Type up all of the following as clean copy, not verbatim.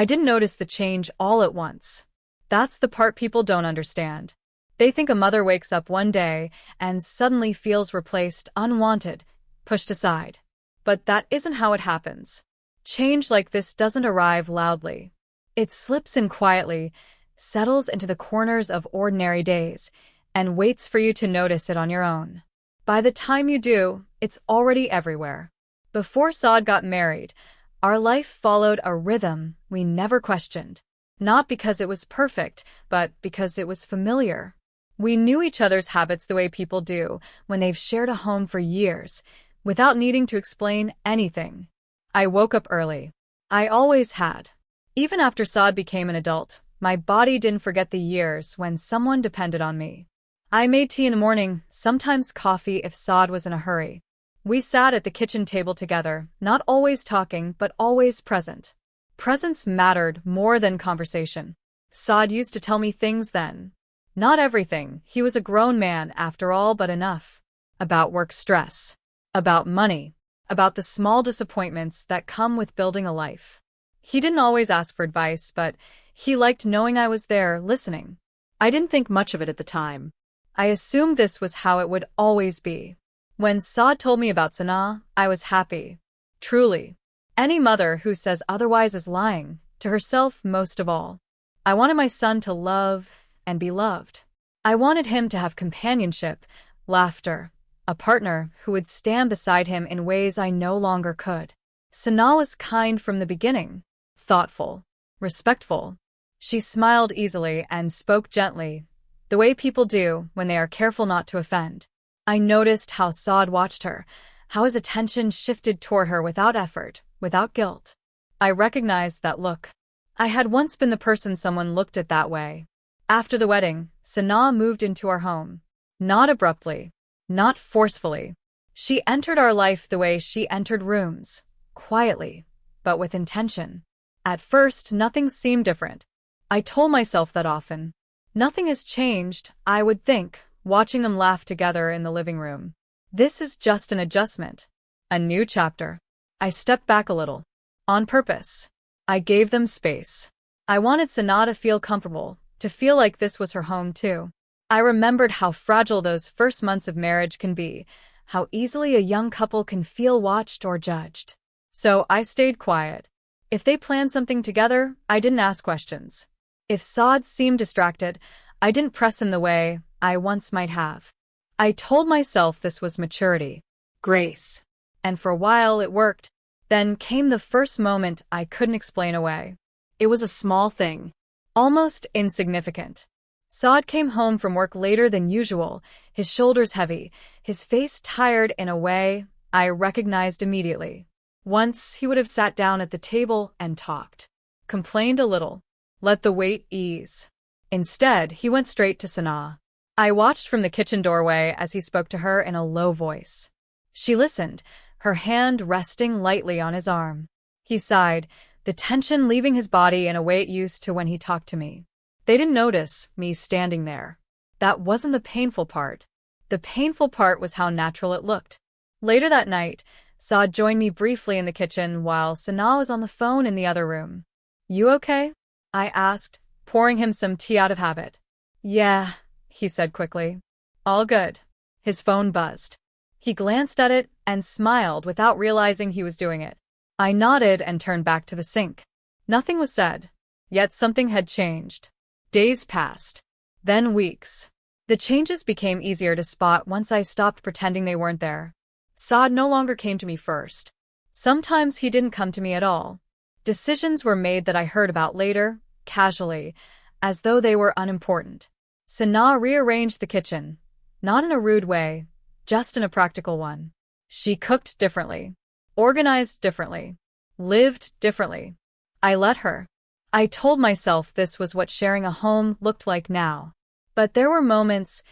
I didn't notice the change all at once. That's the part people don't understand. They think a mother wakes up one day and suddenly feels replaced, unwanted, pushed aside. But that isn't how it happens. Change like this doesn't arrive loudly. It slips in quietly, settles into the corners of ordinary days, and waits for you to notice it on your own. By the time you do, it's already everywhere. Before Saad got married, our life followed a rhythm we never questioned. Not because it was perfect, but because it was familiar. We knew each other's habits the way people do when they've shared a home for years, without needing to explain anything. I woke up early. I always had. Even after Saad became an adult, my body didn't forget the years when someone depended on me. I made tea in the morning, sometimes coffee if Saad was in a hurry. We sat at the kitchen table together, not always talking, but always present. Presence mattered more than conversation. Saad used to tell me things then. Not everything, he was a grown man after all, but enough. About work stress. About money. About the small disappointments that come with building a life. He didn't always ask for advice, but he liked knowing I was there, listening. I didn't think much of it at the time. I assumed this was how it would always be. When Saad told me about Sanaa, I was happy. Truly. Any mother who says otherwise is lying, to herself most of all. I wanted my son to love and be loved. I wanted him to have companionship, laughter, a partner who would stand beside him in ways I no longer could. Sanaa was kind from the beginning, thoughtful, respectful. She smiled easily and spoke gently, the way people do when they are careful not to offend. I noticed how Saad watched her, how his attention shifted toward her without effort, without guilt. I recognized that look. I had once been the person someone looked at that way. After the wedding, Sanaa moved into our home. Not abruptly, not forcefully. She entered our life the way she entered rooms, quietly, but with intention. At first, nothing seemed different. I told myself that often. Nothing has changed, I would think, watching them laugh together in the living room. This is just an adjustment. A new chapter. I stepped back a little. On purpose. I gave them space. I wanted Sanaa to feel comfortable, to feel like this was her home too. I remembered how fragile those first months of marriage can be, how easily a young couple can feel watched or judged. So I stayed quiet. If they planned something together, I didn't ask questions. If Saad seemed distracted, I didn't press him the way I once might have. I told myself this was maturity, grace. And for a while it worked. Then came the first moment I couldn't explain away. It was a small thing, almost insignificant. Saad came home from work later than usual, his shoulders heavy, his face tired in a way I recognized immediately. Once he would have sat down at the table and talked, complained a little, let the weight ease. Instead, he went straight to Sanaa. I watched from the kitchen doorway as he spoke to her in a low voice. She listened, her hand resting lightly on his arm. He sighed, the tension leaving his body in a way it used to when he talked to me. They didn't notice me standing there. That wasn't the painful part. The painful part was how natural it looked. Later that night, Saad joined me briefly in the kitchen while Sanaa was on the phone in the other room. You okay? I asked, pouring him some tea out of habit. Yeah, he said quickly. All good. His phone buzzed. He glanced at it and smiled without realizing he was doing it. I nodded and turned back to the sink. Nothing was said. Yet something had changed. Days passed. Then weeks. The changes became easier to spot once I stopped pretending they weren't there. Saad no longer came to me first. Sometimes he didn't come to me at all. Decisions were made that I heard about later, casually, as though they were unimportant. Sanaa rearranged the kitchen. Not in a rude way, just in a practical one. She cooked differently, organized differently, lived differently. I let her. I told myself this was what sharing a home looked like now. But there were moments,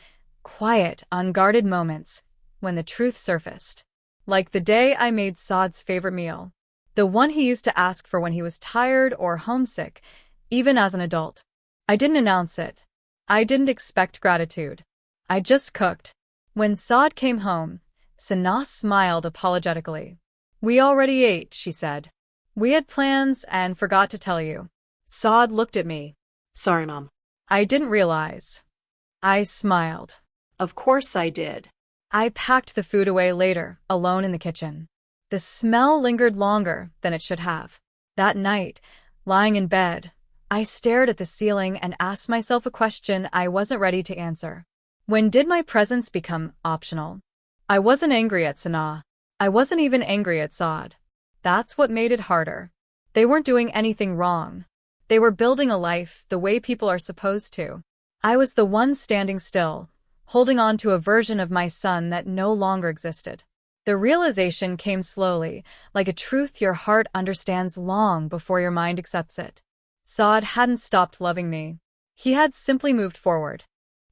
quiet, unguarded moments, when the truth surfaced. Like the day I made Saad's favorite meal. The one he used to ask for when he was tired or homesick, even as an adult. I didn't announce it. I didn't expect gratitude. I just cooked. When Saad came home, Sanaa smiled apologetically. We already ate, she said. We had plans and forgot to tell you. Saad looked at me. Sorry, Mom. I didn't realize. I smiled. Of course I did. I packed the food away later, alone in the kitchen. The smell lingered longer than it should have. That night, lying in bed, I stared at the ceiling and asked myself a question I wasn't ready to answer. When did my presence become optional? I wasn't angry at Sanaa. I wasn't even angry at Saad. That's what made it harder. They weren't doing anything wrong. They were building a life the way people are supposed to. I was the one standing still, holding on to a version of my son that no longer existed. The realization came slowly, like a truth your heart understands long before your mind accepts it. Saad hadn't stopped loving me. He had simply moved forward.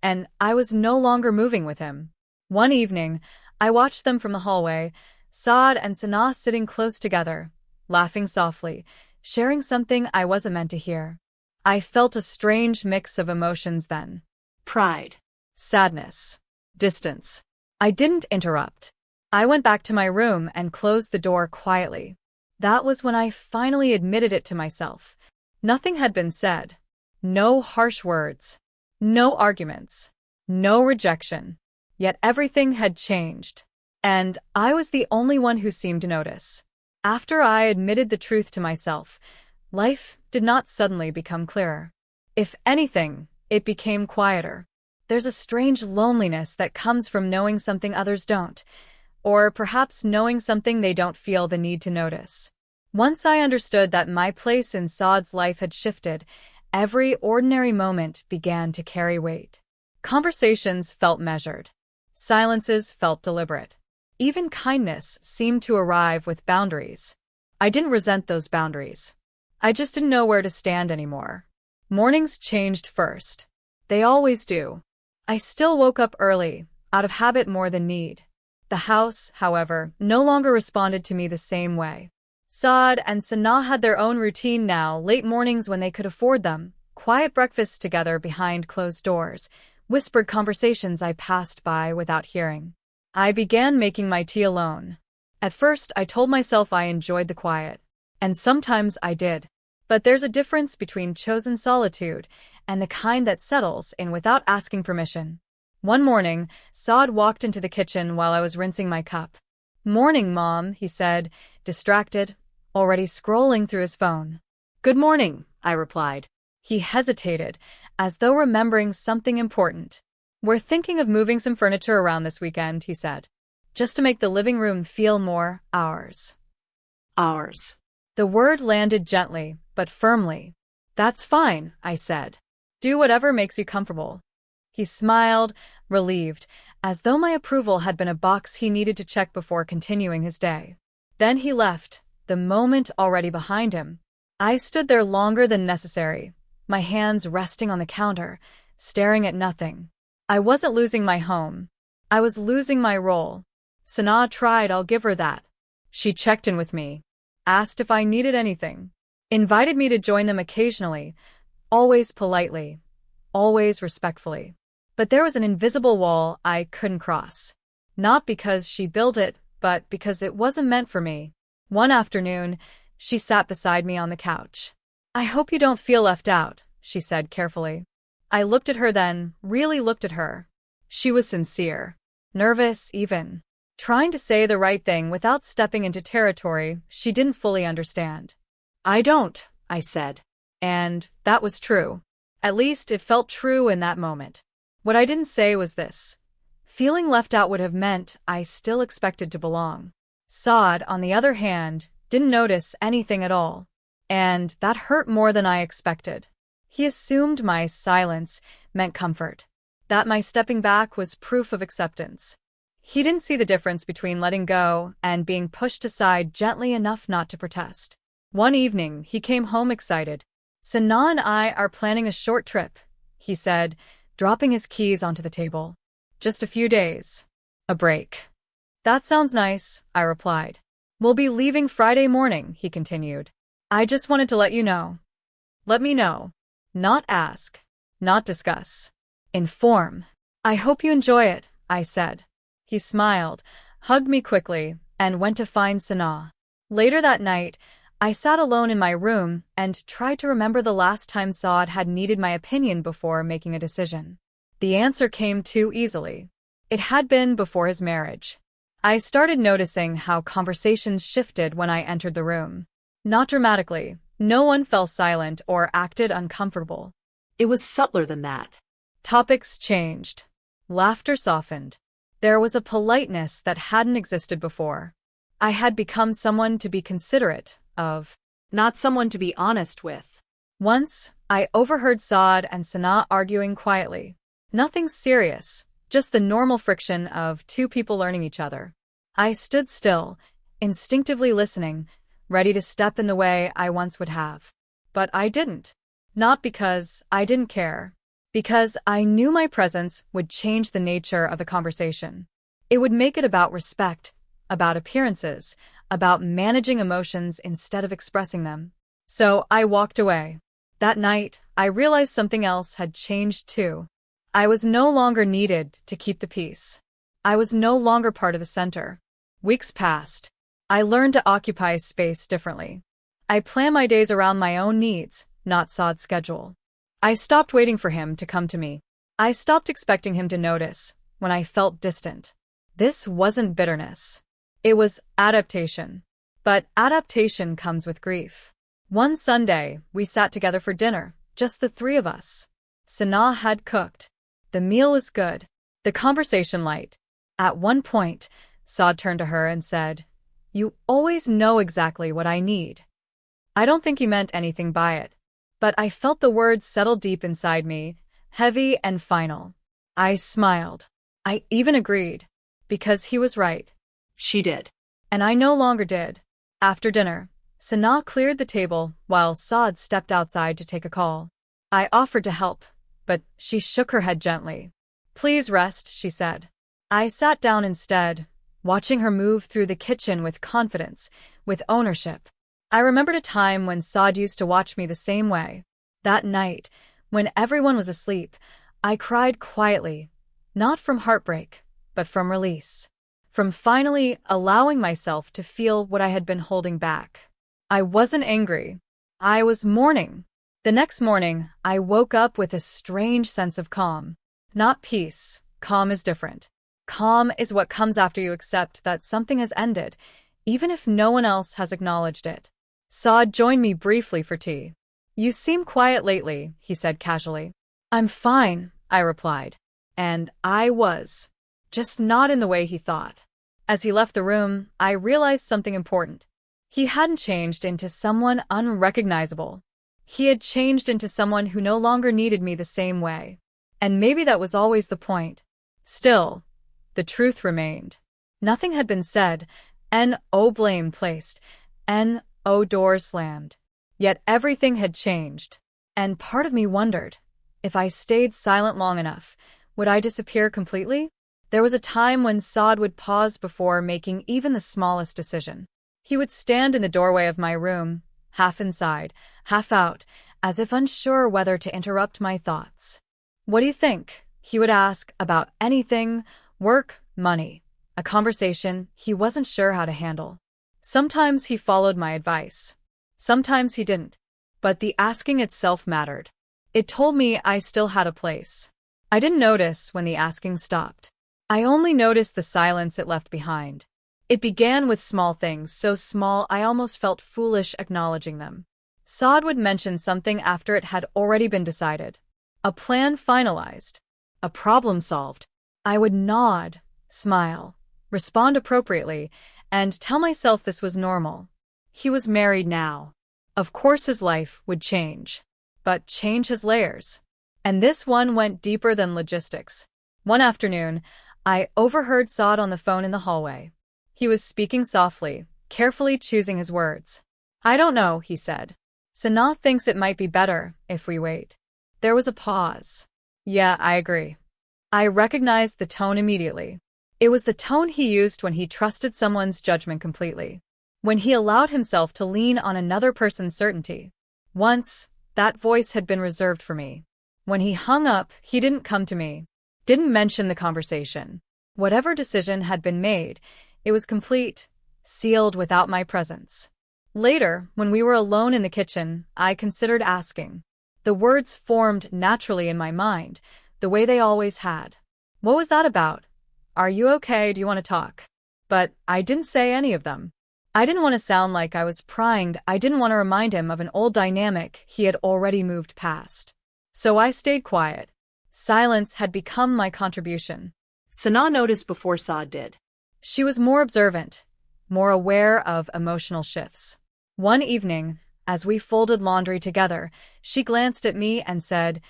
And I was no longer moving with him. One evening, I watched them from the hallway, Saad and Sanaa sitting close together, laughing softly, sharing something I wasn't meant to hear. I felt a strange mix of emotions then. Pride. Sadness. Distance. I didn't interrupt. I went back to my room and closed the door quietly. That was when I finally admitted it to myself. Nothing had been said. No harsh words. No arguments. No rejection. Yet everything had changed. And I was the only one who seemed to notice. After I admitted the truth to myself, life did not suddenly become clearer. If anything, it became quieter. There's a strange loneliness that comes from knowing something others don't, or perhaps knowing something they don't feel the need to notice. Once I understood that my place in Saad's life had shifted, every ordinary moment began to carry weight. Conversations felt measured. Silences felt deliberate. Even kindness seemed to arrive with boundaries. I didn't resent those boundaries. I just didn't know where to stand anymore. Mornings changed first. They always do. I still woke up early, out of habit more than need. The house, however, no longer responded to me the same way. Saad and Sanaa had their own routine now, late mornings when they could afford them, quiet breakfasts together behind closed doors, whispered conversations I passed by without hearing. I began making my tea alone. At first, I told myself I enjoyed the quiet. And sometimes I did. But there's a difference between chosen solitude and the kind that settles in without asking permission. One morning, Saad walked into the kitchen while I was rinsing my cup. "Morning, Mom," he said, distracted, already scrolling through his phone. Good morning, I replied. He hesitated, as though remembering something important. "We're thinking of moving some furniture around this weekend," he said, "just to make the living room feel more ours." Ours. The word landed gently, but firmly. "That's fine," I said. "Do whatever makes you comfortable." He smiled, relieved, as though my approval had been a box he needed to check before continuing his day. Then he left, the moment already behind him. I stood there longer than necessary, my hands resting on the counter, staring at nothing. I wasn't losing my home. I was losing my role. Sanaa tried, I'll give her that. She checked in with me, asked if I needed anything, invited me to join them occasionally, always politely, always respectfully. But there was an invisible wall I couldn't cross. Not because she built it, but because it wasn't meant for me. One afternoon, she sat beside me on the couch. "I hope you don't feel left out," she said carefully. I looked at her then, really looked at her. She was sincere, nervous even, trying to say the right thing without stepping into territory she didn't fully understand. "I don't," I said. And that was true. At least it felt true in that moment. What I didn't say was this. Feeling left out would have meant I still expected to belong. Saad, on the other hand, didn't notice anything at all. And that hurt more than I expected. He assumed my silence meant comfort, that my stepping back was proof of acceptance. He didn't see the difference between letting go and being pushed aside gently enough not to protest. One evening, he came home excited. "Sanaa and I are planning a short trip," he said, dropping his keys onto the table. "Just a few days. A break." "That sounds nice," I replied. "We'll be leaving Friday morning," he continued. "I just wanted to let you know." Let me know. Not ask. Not discuss. Inform. "I hope you enjoy it," I said. He smiled, hugged me quickly, and went to find Sanaa. Later that night, I sat alone in my room and tried to remember the last time Saad had needed my opinion before making a decision. The answer came too easily. It had been before his marriage. I started noticing how conversations shifted when I entered the room. Not dramatically. No one fell silent or acted uncomfortable. It was subtler than that. Topics changed. Laughter softened. There was a politeness that hadn't existed before. I had become someone to be considerate of, Not someone to be honest with. Once, I overheard Saad and Sana arguing quietly. Nothing serious, just the normal friction of two people learning each other. I stood still, instinctively listening, ready to step in the way I once would have. But I didn't. Not because I didn't care. Because I knew my presence would change the nature of the conversation. It would make it about respect, about appearances, about managing emotions instead of expressing them. So I walked away. That night, I realized something else had changed too. I was no longer needed to keep the peace. I was no longer part of the center. Weeks passed. I learned to occupy space differently. I planned my days around my own needs, not Saad's schedule. I stopped waiting for him to come to me. I stopped expecting him to notice when I felt distant. This wasn't bitterness. It was adaptation. But adaptation comes with grief. One Sunday, we sat together for dinner, just the three of us. Sana had cooked. The meal was good. The conversation light. At one point, Saad turned to her and said, "You always know exactly what I need." I don't think he meant anything by it. But I felt the words settle deep inside me, heavy and final. I smiled. I even agreed. Because he was right. She did. And I no longer did. After dinner, Sana cleared the table while Saad stepped outside to take a call. I offered to help, but she shook her head gently. "Please rest," she said. I sat down instead, watching her move through the kitchen with confidence, with ownership. I remembered a time when Saad used to watch me the same way. That night, when everyone was asleep, I cried quietly, not from heartbreak, but from release. From finally allowing myself to feel what I had been holding back. I wasn't angry. I was mourning. The next morning, I woke up with a strange sense of calm. Not peace. Calm is different. Calm is what comes after you accept that something has ended, even if no one else has acknowledged it. Saad joined me briefly for tea. "You seem quiet lately," he said casually. "I'm fine," I replied. And I was. Just not in the way he thought. As he left the room, I realized something important. He hadn't changed into someone unrecognizable. He had changed into someone who no longer needed me the same way. And maybe that was always the point. Still, the truth remained. Nothing had been said, no blame placed, no doors slammed. Yet everything had changed. And part of me wondered, if I stayed silent long enough, would I disappear completely? There was a time when Saad would pause before making even the smallest decision. He would stand in the doorway of my room, half inside, half out, as if unsure whether to interrupt my thoughts. "What do you think?" he would ask about anything, work, money, a conversation he wasn't sure how to handle. Sometimes he followed my advice. Sometimes he didn't. But the asking itself mattered. It told me I still had a place. I didn't notice when the asking stopped. I only noticed the silence it left behind. It began with small things, so small I almost felt foolish acknowledging them. Saad would mention something after it had already been decided. A plan finalized. A problem solved. I would nod, smile, respond appropriately, and tell myself this was normal. He was married now. Of course his life would change. But change has layers. And this one went deeper than logistics. One afternoon, I overheard Saad on the phone in the hallway. He was speaking softly, carefully choosing his words. "I don't know," he said. "Sana thinks it might be better if we wait." There was a pause. "Yeah, I agree." I recognized the tone immediately. It was the tone he used when he trusted someone's judgment completely. When he allowed himself to lean on another person's certainty. Once, that voice had been reserved for me. When he hung up, he didn't come to me. Didn't mention the conversation. Whatever decision had been made, it was complete, sealed without my presence. Later, when we were alone in the kitchen, I considered asking. The words formed naturally in my mind, the way they always had. What was that about? Are you okay? Do you want to talk? But I didn't say any of them. I didn't want to sound like I was prying. I didn't want to remind him of an old dynamic he had already moved past. So I stayed quiet. Silence had become my contribution. Sana noticed before Saad did. She was more observant, more aware of emotional shifts. One evening, as we folded laundry together, she glanced at me and said,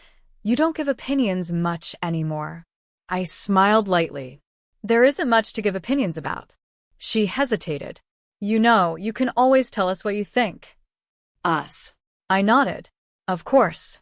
"You don't give opinions much anymore." I smiled lightly. There isn't much to give opinions about. She hesitated. You know, you can always tell us what you think. Us. I nodded. Of course.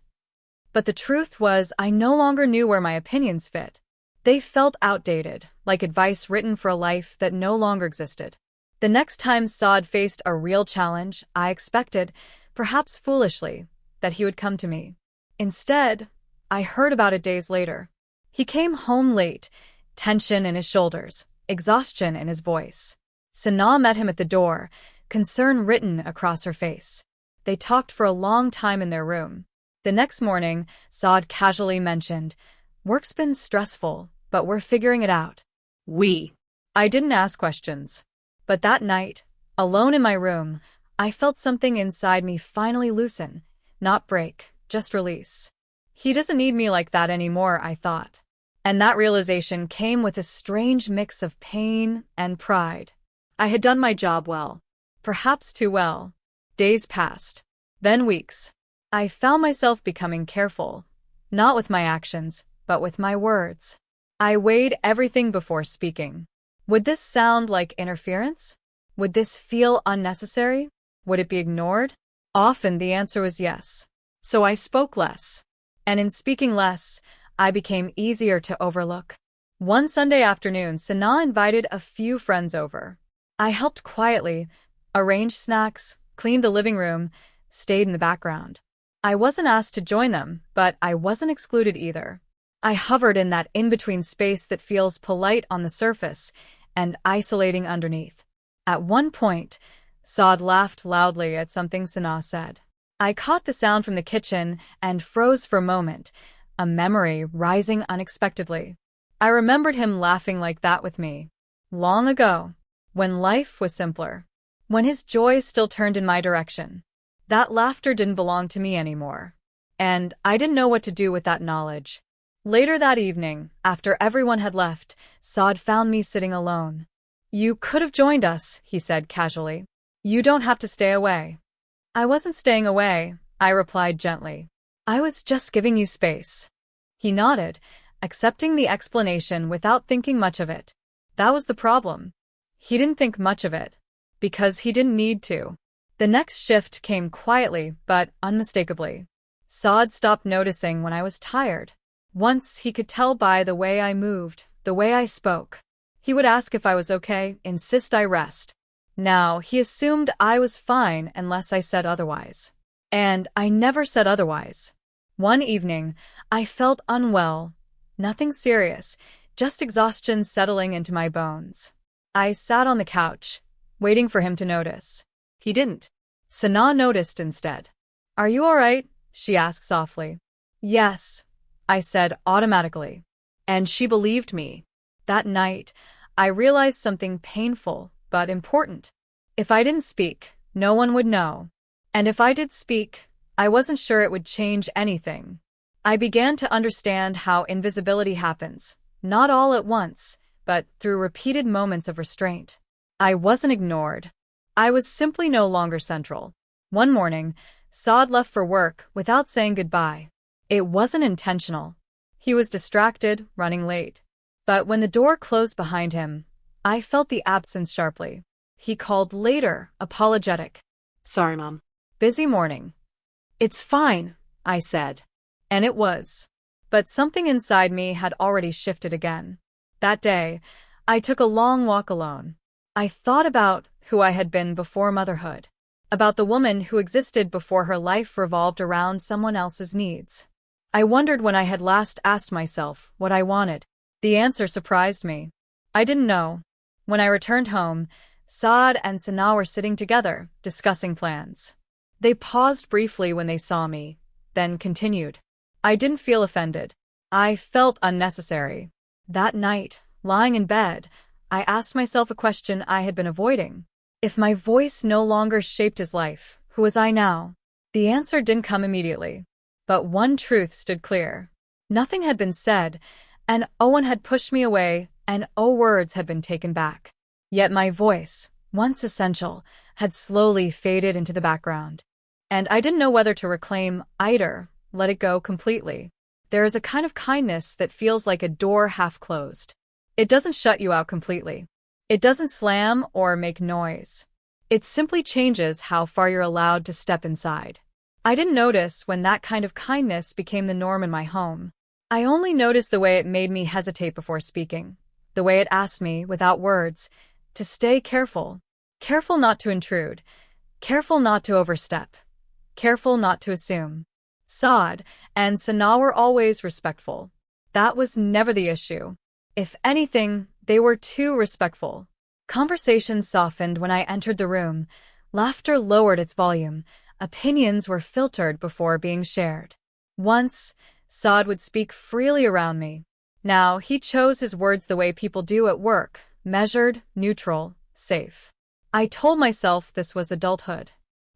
But the truth was, I no longer knew where my opinions fit. They felt outdated, like advice written for a life that no longer existed. The next time Saad faced a real challenge, I expected, perhaps foolishly, that he would come to me. Instead, I heard about it days later. He came home late, tension in his shoulders, exhaustion in his voice. Sana met him at the door, concern written across her face. They talked for a long time in their room. The next morning, Saad casually mentioned, "Work's been stressful, but we're figuring it out." I didn't ask questions. But that night, alone in my room, I felt something inside me finally loosen, not break, just release. He doesn't need me like that anymore, I thought. And that realization came with a strange mix of pain and pride. I had done my job well. Perhaps too well. Days passed. Then weeks. I found myself becoming careful. Not with my actions, but with my words. I weighed everything before speaking. Would this sound like interference? Would this feel unnecessary? Would it be ignored? Often the answer was yes. So I spoke less. And in speaking less, I became easier to overlook. One Sunday afternoon, Sana invited a few friends over. I helped quietly, arranged snacks, cleaned the living room, stayed in the background. I wasn't asked to join them, but I wasn't excluded either. I hovered in that in-between space that feels polite on the surface and isolating underneath. At one point, Saad laughed loudly at something Sana said. I caught the sound from the kitchen and froze for a moment, a memory rising unexpectedly. I remembered him laughing like that with me. Long ago, when life was simpler. When his joy still turned in my direction. That laughter didn't belong to me anymore. And I didn't know what to do with that knowledge. Later that evening, after everyone had left, Saad found me sitting alone. "You could have joined us," he said casually. "You don't have to stay away." "I wasn't staying away," I replied gently. "I was just giving you space." He nodded, accepting the explanation without thinking much of it. That was the problem. He didn't think much of it. Because he didn't need to. The next shift came quietly, but unmistakably. Saad stopped noticing when I was tired. Once he could tell by the way I moved, the way I spoke. He would ask if I was okay, insist I rest. Now, he assumed I was fine unless I said otherwise. And I never said otherwise. One evening, I felt unwell. Nothing serious, just exhaustion settling into my bones. I sat on the couch, waiting for him to notice. He didn't. Sana noticed instead. "Are you all right?" she asked softly. "Yes," I said automatically. And she believed me. That night, I realized something painful but important. If I didn't speak, no one would know. And if I did speak, I wasn't sure it would change anything. I began to understand how invisibility happens, not all at once, but through repeated moments of restraint. I wasn't ignored. I was simply no longer central. One morning, Saad left for work without saying goodbye. It wasn't intentional. He was distracted, running late. But when the door closed behind him, I felt the absence sharply. He called later, apologetic. "Sorry, Mom. Busy morning." "It's fine," I said. And it was. But something inside me had already shifted again. That day, I took a long walk alone. I thought about who I had been before motherhood. About the woman who existed before her life revolved around someone else's needs. I wondered when I had last asked myself what I wanted. The answer surprised me. I didn't know. When I returned home, Saad and Sana were sitting together, discussing plans. They paused briefly when they saw me, then continued. I didn't feel offended. I felt unnecessary. That night, lying in bed, I asked myself a question I had been avoiding. If my voice no longer shaped his life, who was I now? The answer didn't come immediately. But one truth stood clear. Nothing had been said, and Owen had pushed me away, and words had been taken back. Yet my voice, once essential, had slowly faded into the background. And I didn't know whether to reclaim either, let it go completely. There is a kind of kindness that feels like a door half closed. It doesn't shut you out completely. It doesn't slam or make noise. It simply changes how far you're allowed to step inside. I didn't notice when that kind of kindness became the norm in my home. I only noticed the way it made me hesitate before speaking, the way it asked me, without words, to stay careful. Careful not to intrude. Careful not to overstep. Careful not to assume. Saad and Sana were always respectful. That was never the issue. If anything, they were too respectful. Conversations softened when I entered the room. Laughter lowered its volume. Opinions were filtered before being shared. Once, Saad would speak freely around me. Now, he chose his words the way people do at work, measured, neutral, safe. I told myself this was adulthood.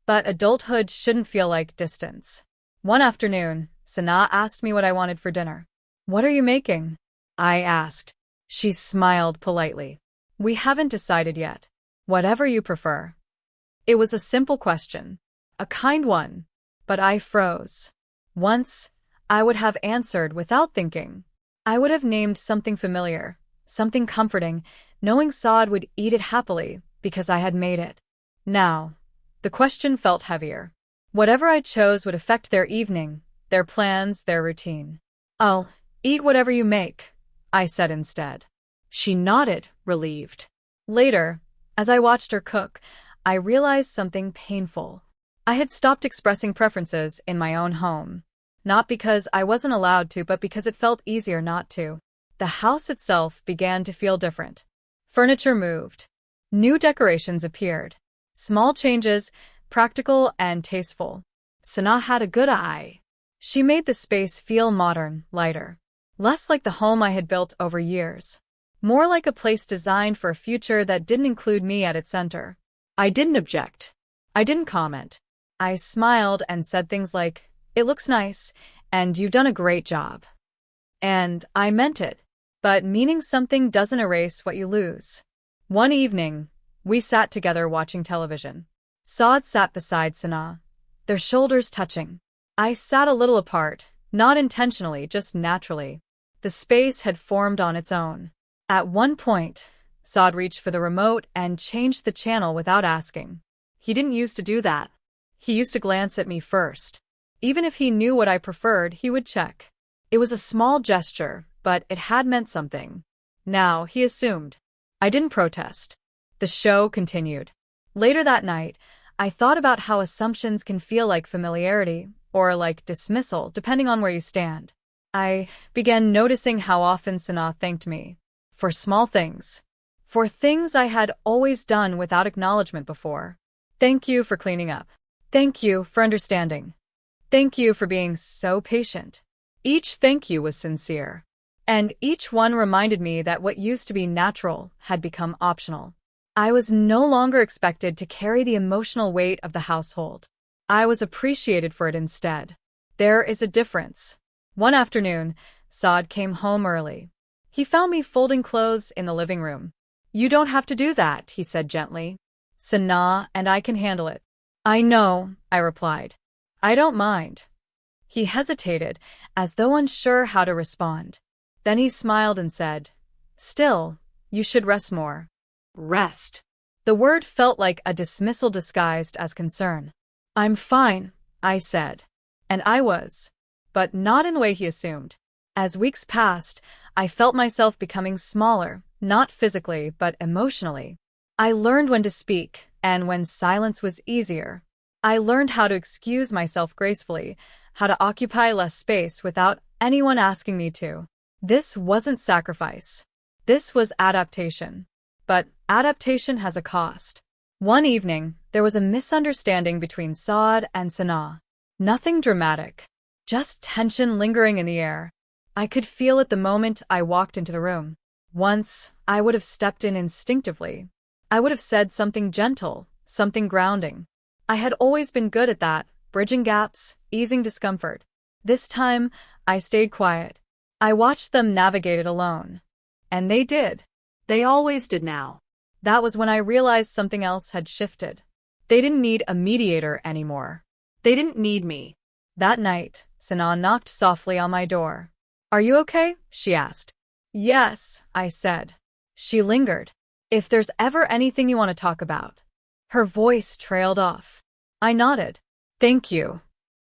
But adulthood shouldn't feel like distance. One afternoon, Sana asked me what I wanted for dinner. What are you making? I asked. She smiled politely. We haven't decided yet. Whatever you prefer. It was a simple question. A kind one. But I froze. Once, I would have answered without thinking. I would have named something familiar, something comforting, knowing Saad would eat it happily because I had made it. Now, the question felt heavier. Whatever I chose would affect their evening, their plans, their routine. I'll eat whatever you make, I said instead. She nodded, relieved. Later, as I watched her cook, I realized something painful. I had stopped expressing preferences in my own home. Not because I wasn't allowed to, but because it felt easier not to. The house itself began to feel different. Furniture moved. New decorations appeared. Small changes, practical and tasteful. Sana had a good eye. She made the space feel modern, lighter. Less like the home I had built over years. More like a place designed for a future that didn't include me at its center. I didn't object. I didn't comment. I smiled and said things like, "It looks nice, and you've done a great job." And I meant it. But meaning something doesn't erase what you lose. One evening, we sat together watching television. Saad sat beside Sana, their shoulders touching. I sat a little apart, not intentionally, just naturally. The space had formed on its own. At one point, Saad reached for the remote and changed the channel without asking. He didn't used to do that. He used to glance at me first. Even if he knew what I preferred, he would check. It was a small gesture, but it had meant something. Now, he assumed. I didn't protest. The show continued. Later that night, I thought about how assumptions can feel like familiarity, or like dismissal, depending on where you stand. I began noticing how often Sana thanked me. For small things. For things I had always done without acknowledgement before. Thank you for cleaning up. Thank you for understanding. Thank you for being so patient. Each thank you was sincere. And each one reminded me that what used to be natural had become optional. I was no longer expected to carry the emotional weight of the household. I was appreciated for it instead. There is a difference. One afternoon, Saad came home early. He found me folding clothes in the living room. "You don't have to do that," he said gently. "Sana and I can handle it." "I know," I replied. "I don't mind." He hesitated, as though unsure how to respond. Then he smiled and said, "Still, you should rest more." Rest. The word felt like a dismissal disguised as concern. "I'm fine," I said. And I was. But not in the way he assumed. As weeks passed, I felt myself becoming smaller, not physically, but emotionally. I learned when to speak, and when silence was easier. I learned how to excuse myself gracefully, how to occupy less space without anyone asking me to. This wasn't sacrifice. This was adaptation. but adaptation has a cost. One evening, there was a misunderstanding between Saad and Sanaa. Nothing dramatic, just tension lingering in the air. I could feel it the moment I walked into the room. Once, I would have stepped in instinctively. I would have said something gentle, something grounding. I had always been good at that, bridging gaps, easing discomfort. This time, I stayed quiet. I watched them navigate it alone. And they did. They always did now. That was when I realized something else had shifted. They didn't need a mediator anymore. They didn't need me. That night, Sanaa knocked softly on my door. "Are you okay?" she asked. "Yes," I said. She lingered. "If there's ever anything you want to talk about." Her voice trailed off. I nodded. "Thank you."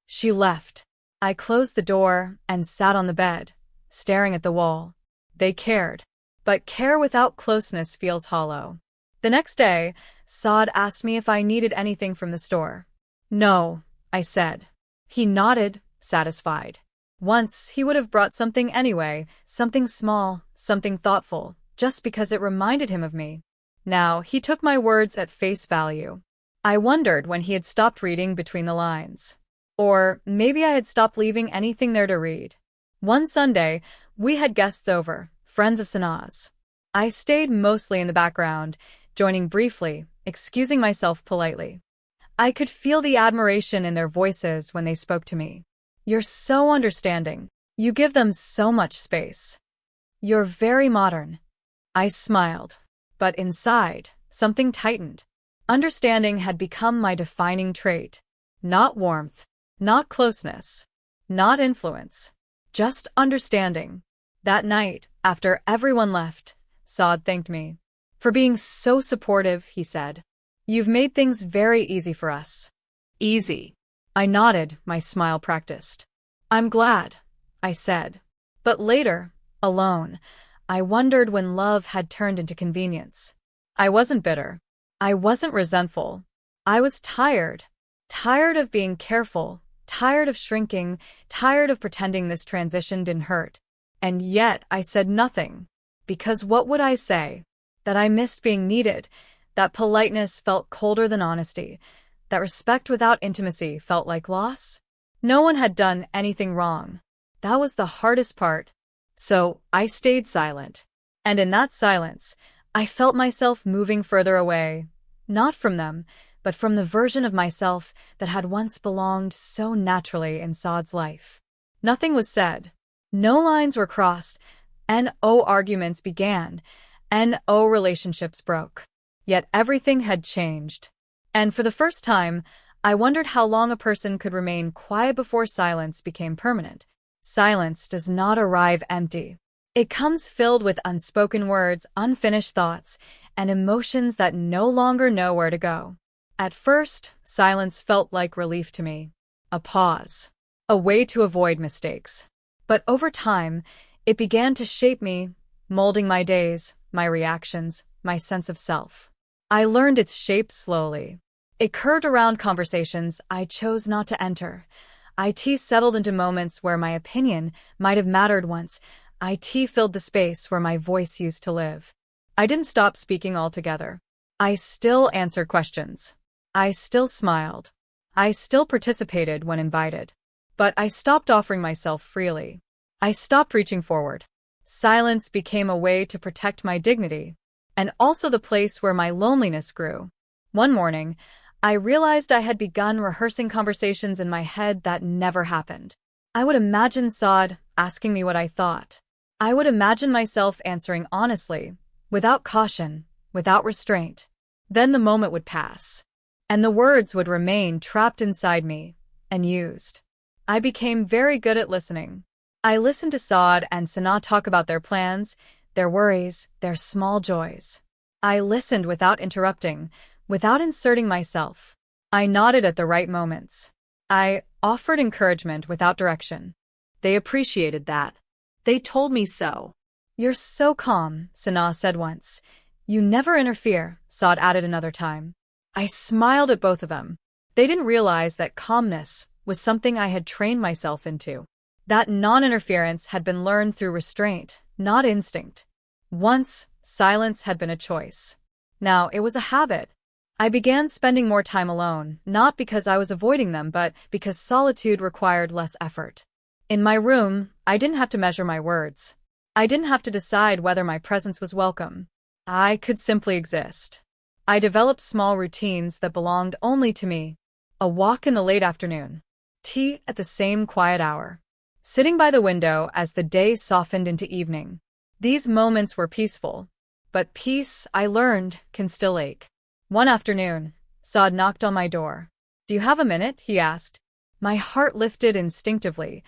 She left. I closed the door and sat on the bed, staring at the wall. They cared. But care without closeness feels hollow. The next day, Saad asked me if I needed anything from the store. "No," I said. He nodded, satisfied. Once, he would have brought something anyway, something small, something thoughtful, just because it reminded him of me. Now, he took my words at face value. I wondered when he had stopped reading between the lines. Or maybe I had stopped leaving anything there to read. One Sunday, we had guests over, friends of Sanaa's. I stayed mostly in the background, joining briefly, excusing myself politely. I could feel the admiration in their voices when they spoke to me. "You're so understanding. You give them so much space. You're very modern." I smiled. But inside, something tightened. Understanding had become my defining trait. Not warmth, not closeness, not influence. Just understanding. That night, after everyone left, Saad thanked me. "For being so supportive," he said. "You've made things very easy for us." Easy. I nodded, my smile practiced. "I'm glad," I said. But later, alone, I wondered when love had turned into convenience. I wasn't bitter. I wasn't resentful. I was tired. Tired of being careful, tired of shrinking, tired of pretending this transition didn't hurt. And yet I said nothing. Because what would I say? That I missed being needed, that politeness felt colder than honesty, that respect without intimacy felt like loss? No one had done anything wrong. That was the hardest part. So I stayed silent. And in that silence, I felt myself moving further away, not from them, but from the version of myself that had once belonged so naturally in Saad's life. Nothing was said. No lines were crossed. No arguments began. No relationships broke. Yet everything had changed. And for the first time, I wondered how long a person could remain quiet before silence became permanent. Silence does not arrive empty. It comes filled with unspoken words, unfinished thoughts, and emotions that no longer know where to go. At first, silence felt like relief to me. A pause. A way to avoid mistakes. But over time, it began to shape me, molding my days, my reactions, my sense of self. I learned its shape slowly. It curved around conversations I chose not to enter. IT settled into moments where my opinion might have mattered once. IT filled the space where my voice used to live. I didn't stop speaking altogether. I still answered questions. I still smiled. I still participated when invited. But I stopped offering myself freely. I stopped reaching forward. Silence became a way to protect my dignity, and also the place where my loneliness grew. One morning, I realized I had begun rehearsing conversations in my head that never happened. I would imagine Saad asking me what I thought. I would imagine myself answering honestly, without caution, without restraint. Then the moment would pass, and the words would remain trapped inside me, unused. I became very good at listening. I listened to Saad and Sanaa talk about their plans, their worries, their small joys. I listened without interrupting, without inserting myself. I nodded at the right moments. I offered encouragement without direction. They appreciated that. They told me so. "You're so calm," Sanaa said once. "You never interfere," Saad added another time. I smiled at both of them. They didn't realize that calmness was something I had trained myself into. That non-interference had been learned through restraint, not instinct. Once, silence had been a choice. Now it was a habit. I began spending more time alone, not because I was avoiding them, but because solitude required less effort. In my room, I didn't have to measure my words. I didn't have to decide whether my presence was welcome. I could simply exist. I developed small routines that belonged only to me. A walk in the late afternoon. Tea at the same quiet hour. Sitting by the window as the day softened into evening. These moments were peaceful. But peace, I learned, can still ache. One afternoon, Saad knocked on my door. "Do you have a minute?" he asked. My heart lifted instinctively,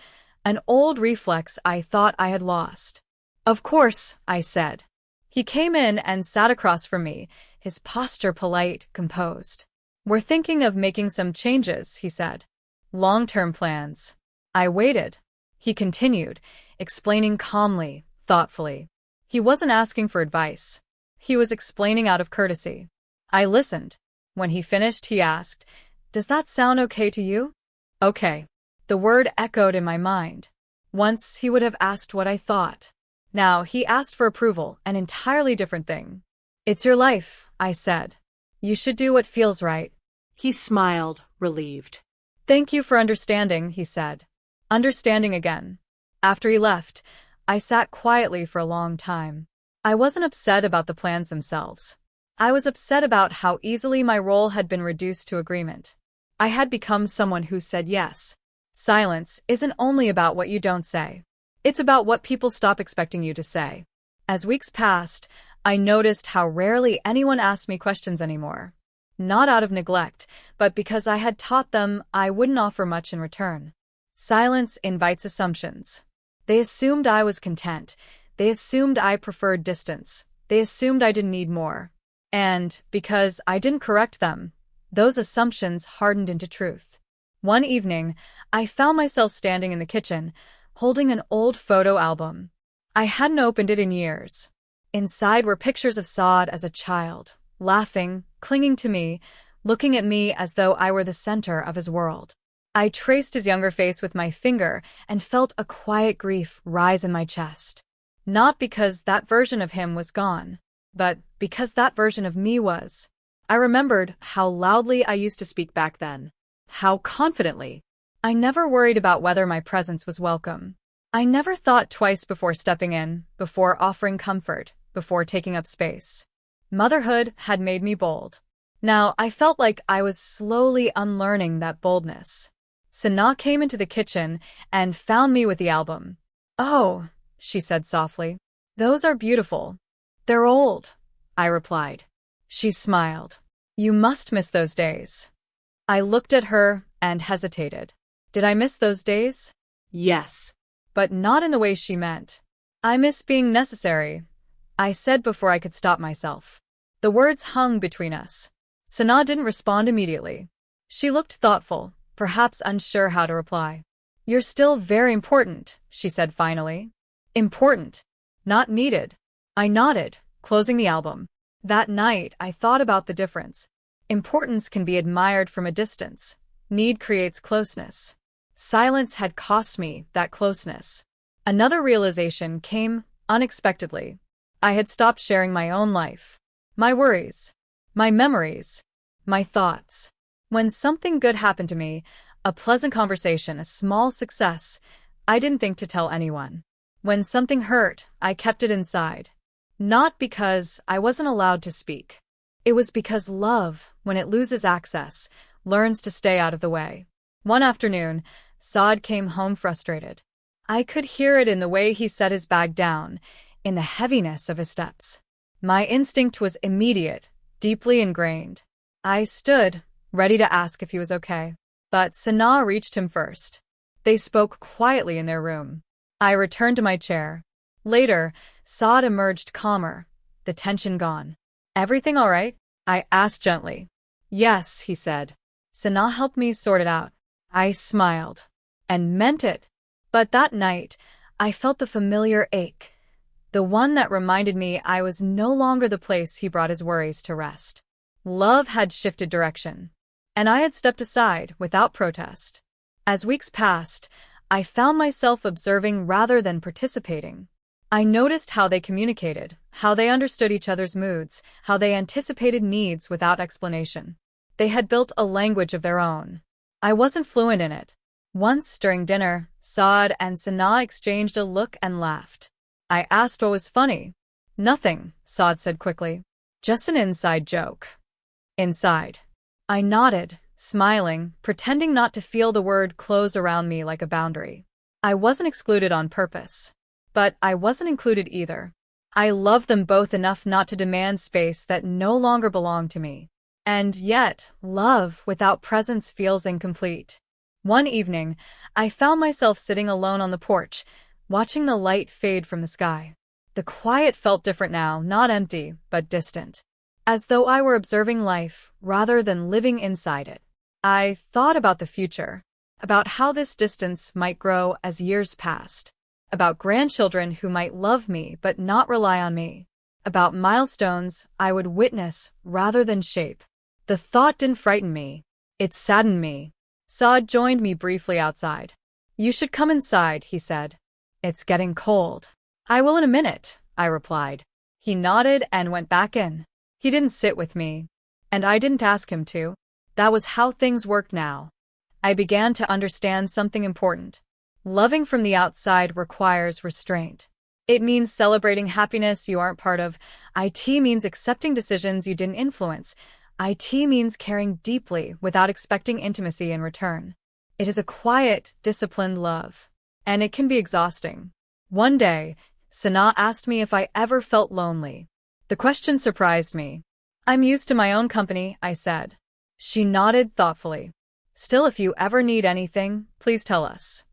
an old reflex I thought I had lost. "Of course," I said. He came in and sat across from me, his posture polite, composed. "We're thinking of making some changes," he said. "Long-term plans." I waited. He continued, explaining calmly, thoughtfully. He wasn't asking for advice. He was explaining out of courtesy. I listened. When he finished, he asked, "Does that sound okay to you?" Okay. The word echoed in my mind. Once he would have asked what I thought. Now he asked for approval, an entirely different thing. "It's your life," I said. "You should do what feels right." He smiled, relieved. "Thank you for understanding," he said. Understanding again. After he left, I sat quietly for a long time. I wasn't upset about the plans themselves. I was upset about how easily my role had been reduced to agreement. I had become someone who said yes. Silence isn't only about what you don't say. It's about what people stop expecting you to say. As weeks passed, I noticed how rarely anyone asked me questions anymore. Not out of neglect, but because I had taught them I wouldn't offer much in return. Silence invites assumptions. They assumed I was content. They assumed I preferred distance. They assumed I didn't need more. And, because I didn't correct them, those assumptions hardened into truth. One evening, I found myself standing in the kitchen, holding an old photo album. I hadn't opened it in years. Inside were pictures of Saad as a child, laughing, clinging to me, looking at me as though I were the center of his world. I traced his younger face with my finger and felt a quiet grief rise in my chest. Not because that version of him was gone, but because that version of me was. I remembered how loudly I used to speak back then, how confidently. I never worried about whether my presence was welcome. I never thought twice before stepping in, before offering comfort, before taking up space. Motherhood had made me bold. Now I felt like I was slowly unlearning that boldness. Sana came into the kitchen and found me with the album. "Oh," she said softly. "Those are beautiful." "They're old," I replied. She smiled. "You must miss those days." I looked at her and hesitated. Did I miss those days? Yes. But not in the way she meant. "I miss being necessary," I said before I could stop myself. The words hung between us. Sana didn't respond immediately. She looked thoughtful, perhaps unsure how to reply. "You're still very important," she said finally. Important, not needed. I nodded, closing the album. That night, I thought about the difference. Importance can be admired from a distance. Need creates closeness. Silence had cost me that closeness. Another realization came unexpectedly. I had stopped sharing my own life. My worries. My memories. My thoughts. When something good happened to me, a pleasant conversation, a small success, I didn't think to tell anyone. When something hurt, I kept it inside. Not because I wasn't allowed to speak. It was because love, when it loses access, learns to stay out of the way. One afternoon, Saad came home frustrated. I could hear it in the way he set his bag down, in the heaviness of his steps. My instinct was immediate, deeply ingrained. I stood, ready to ask if he was okay. But Sana reached him first. They spoke quietly in their room. I returned to my chair. Later, Saad emerged calmer, the tension gone. "Everything all right?" I asked gently. "Yes," he said. Sana helped me sort it out. I smiled. And meant it. But that night, I felt the familiar ache. The one that reminded me I was no longer the place he brought his worries to rest. Love had shifted direction. And I had stepped aside without protest. As weeks passed, I found myself observing rather than participating. I noticed how they communicated, how they understood each other's moods, how they anticipated needs without explanation. They had built a language of their own. I wasn't fluent in it. Once, during dinner, Saad and Sanaa exchanged a look and laughed. I asked what was funny. Nothing, Saad said quickly. Just an inside joke. Inside. I nodded, smiling, pretending not to feel the word close around me like a boundary. I wasn't excluded on purpose. But I wasn't included either. I loved them both enough not to demand space that no longer belonged to me. And yet, love without presence feels incomplete. One evening, I found myself sitting alone on the porch, watching the light fade from the sky. The quiet felt different now, not empty, but distant. As though I were observing life, rather than living inside it. I thought about the future, about how this distance might grow as years passed. About grandchildren who might love me but not rely on me. About milestones I would witness rather than shape. The thought didn't frighten me. It saddened me. Saad joined me briefly outside. You should come inside, he said. It's getting cold. I will in a minute, I replied. He nodded and went back in. He didn't sit with me. And I didn't ask him to. That was how things worked now. I began to understand something important. Loving from the outside requires restraint. It means celebrating happiness you aren't part of. It means accepting decisions you didn't influence. It means caring deeply without expecting intimacy in return. It is a quiet, disciplined love. And it can be exhausting. One day, Sanaa asked me if I ever felt lonely. The question surprised me. I'm used to my own company, I said. She nodded thoughtfully. Still, if you ever need anything, please tell us.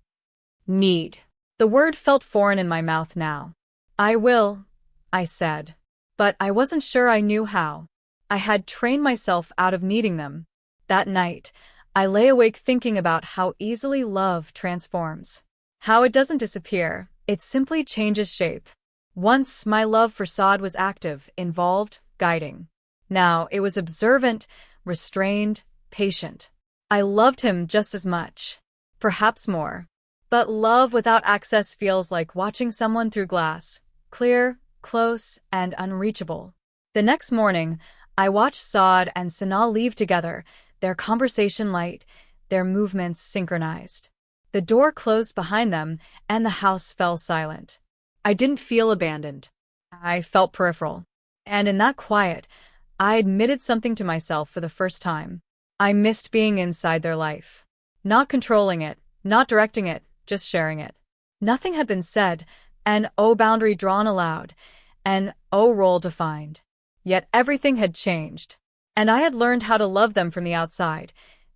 Need. The word felt foreign in my mouth now. I will, I said. But I wasn't sure I knew how. I had trained myself out of needing them. That night, I lay awake thinking about how easily love transforms. How it doesn't disappear, it simply changes shape. Once, my love for Saad was active, involved, guiding. Now, it was observant, restrained, patient. I loved him just as much. Perhaps more. But love without access feels like watching someone through glass, clear, close, and unreachable. The next morning, I watched Saad and Sanaa leave together, their conversation light, their movements synchronized. The door closed behind them, and the house fell silent. I didn't feel abandoned. I felt peripheral. And in that quiet, I admitted something to myself for the first time. I missed being inside their life. Not controlling it, not directing it, just sharing it. Nothing had been said, an boundary drawn aloud, an role defined. Yet everything had changed, and I had learned how to love them from the outside,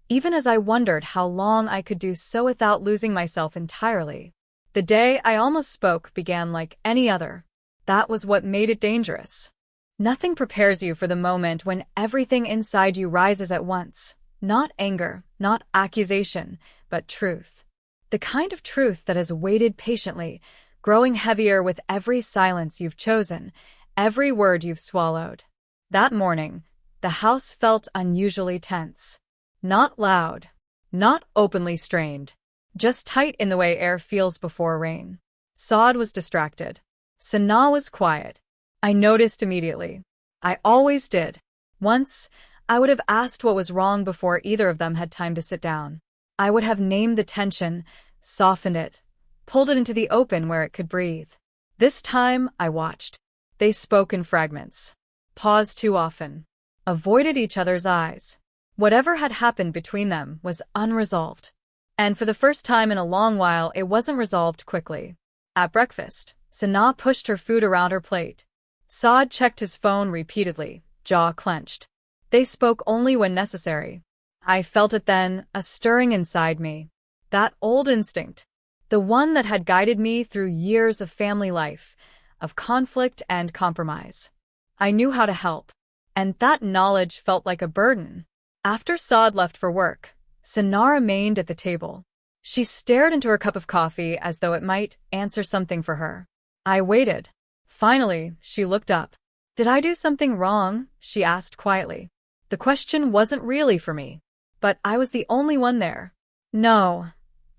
even as I wondered how long I could do so without losing myself entirely. The day I almost spoke began like any other. That was what made it dangerous. Nothing prepares you for the moment when everything inside you rises at once. Not anger, not accusation, but truth. The kind of truth that has waited patiently, growing heavier with every silence you've chosen, every word you've swallowed. That morning, the house felt unusually tense. Not loud, not openly strained, just tight in the way air feels before rain. Saad was distracted. Sanaa was quiet. I noticed immediately. I always did. Once, I would have asked what was wrong before either of them had time to sit down. I would have named the tension, softened it, pulled it into the open where it could breathe. This time, I watched. They spoke in fragments, paused too often, avoided each other's eyes. Whatever had happened between them was unresolved. And for the first time in a long while, it wasn't resolved quickly. At breakfast, Sanaa pushed her food around her plate. Saad checked his phone repeatedly, jaw clenched. They spoke only when necessary. I felt it then, a stirring inside me. That old instinct. The one that had guided me through years of family life, of conflict and compromise. I knew how to help. And that knowledge felt like a burden. After Saad left for work, Sanaa remained at the table. She stared into her cup of coffee as though it might answer something for her. I waited. Finally, she looked up. Did I do something wrong? She asked quietly. The question wasn't really for me. But I was the only one there. No,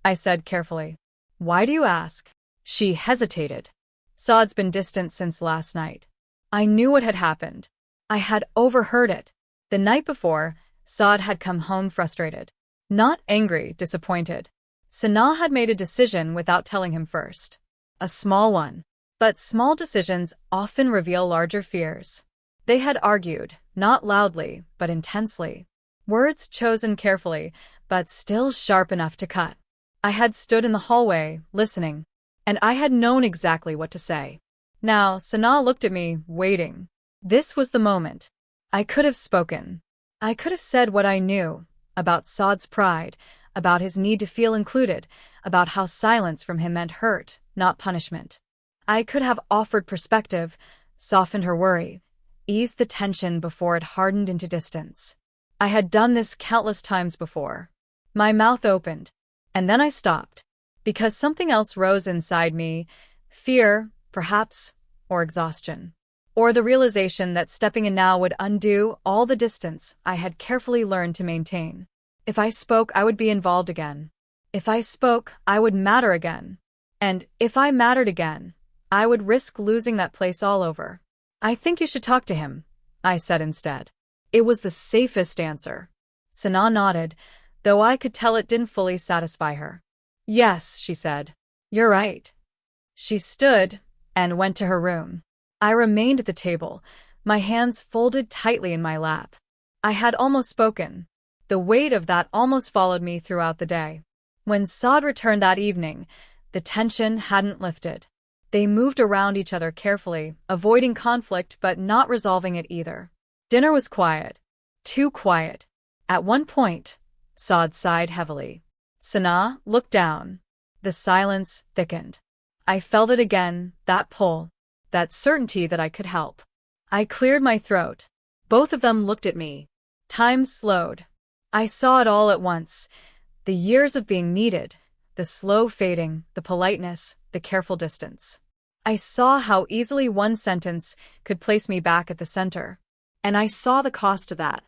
I said carefully. Why do you ask? She hesitated. Saad's been distant since last night. I knew what had happened. I had overheard it. The night before, Saad had come home frustrated. Not angry, disappointed. Sanaa had made a decision without telling him first. A small one. But small decisions often reveal larger fears. They had argued, not loudly, but intensely. Words chosen carefully, but still sharp enough to cut. I had stood in the hallway, listening, and I had known exactly what to say. Now, Sanaa looked at me, waiting. This was the moment. I could have spoken. I could have said what I knew, about Saad's pride, about his need to feel included, about how silence from him meant hurt, not punishment. I could have offered perspective, softened her worry, eased the tension before it hardened into distance. I had done this countless times before. My mouth opened, and then I stopped, because something else rose inside me, fear, perhaps, or exhaustion. Or the realization that stepping in now would undo all the distance I had carefully learned to maintain. If I spoke, I would be involved again. If I spoke, I would matter again. And if I mattered again, I would risk losing that place all over. I think you should talk to him, I said instead. It was the safest answer. Sanaa nodded, though I could tell it didn't fully satisfy her. Yes, she said. You're right. She stood and went to her room. I remained at the table, my hands folded tightly in my lap. I had almost spoken. The weight of that almost followed me throughout the day. When Saad returned that evening, the tension hadn't lifted. They moved around each other carefully, avoiding conflict but not resolving it either. Dinner was quiet. Too quiet. At one point, Saad sighed heavily. Sanaa looked down. The silence thickened. I felt it again, that pull, that certainty that I could help. I cleared my throat. Both of them looked at me. Time slowed. I saw it all at once. The years of being needed, the slow fading, the politeness, the careful distance. I saw how easily one sentence could place me back at the center. And I saw the cost of that.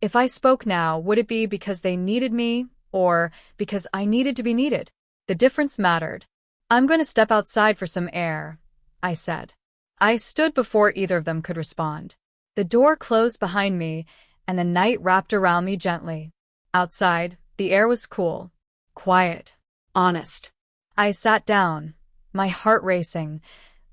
If I spoke now, would it be because they needed me, or because I needed to be needed? The difference mattered. I'm going to step outside for some air, I said. I stood before either of them could respond. The door closed behind me, and the night wrapped around me gently. Outside, the air was cool, quiet, honest. I sat down, my heart racing,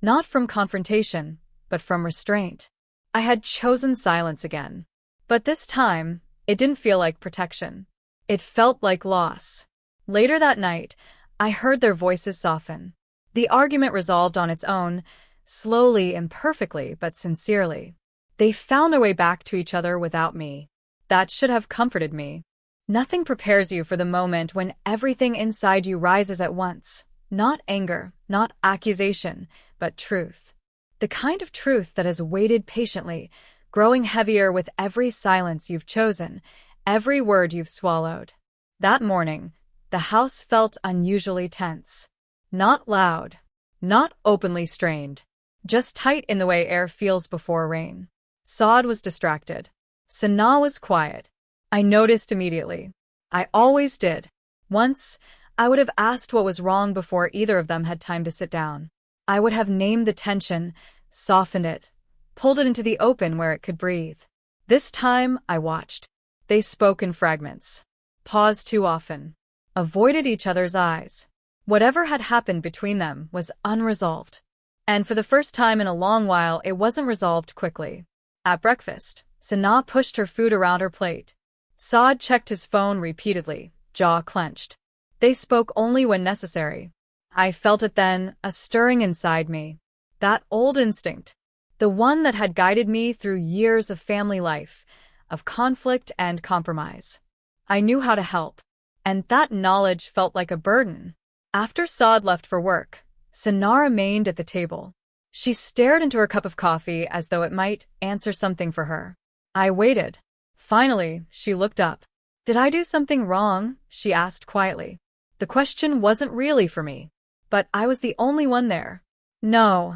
not from confrontation, but from restraint. I had chosen silence again. But this time, it didn't feel like protection. It felt like loss. Later that night, I heard their voices soften. The argument resolved on its own, slowly, imperfectly, but sincerely. They found their way back to each other without me. That should have comforted me. Nothing prepares you for the moment when everything inside you rises at once. Not anger, not accusation, but truth. The kind of truth that has waited patiently, growing heavier with every silence you've chosen, every word you've swallowed. That morning, the house felt unusually tense. Not loud, not openly strained, just tight in the way air feels before rain. Saad was distracted. Sanaa was quiet. I noticed immediately. I always did. Once, I would have asked what was wrong before either of them had time to sit down. I would have named the tension, softened it, pulled it into the open where it could breathe. This time, I watched. They spoke in fragments, paused too often, avoided each other's eyes. Whatever had happened between them was unresolved. And for the first time in a long while, it wasn't resolved quickly. At breakfast, Sanaa pushed her food around her plate. Saad checked his phone repeatedly, jaw clenched. They spoke only when necessary. I felt it then, a stirring inside me. That old instinct. The one that had guided me through years of family life, of conflict and compromise. I knew how to help. And that knowledge felt like a burden. After Saad left for work, Sanaa remained at the table. She stared into her cup of coffee as though it might answer something for her. I waited. Finally, she looked up. Did I do something wrong? She asked quietly. The question wasn't really for me. But I was the only one there. No,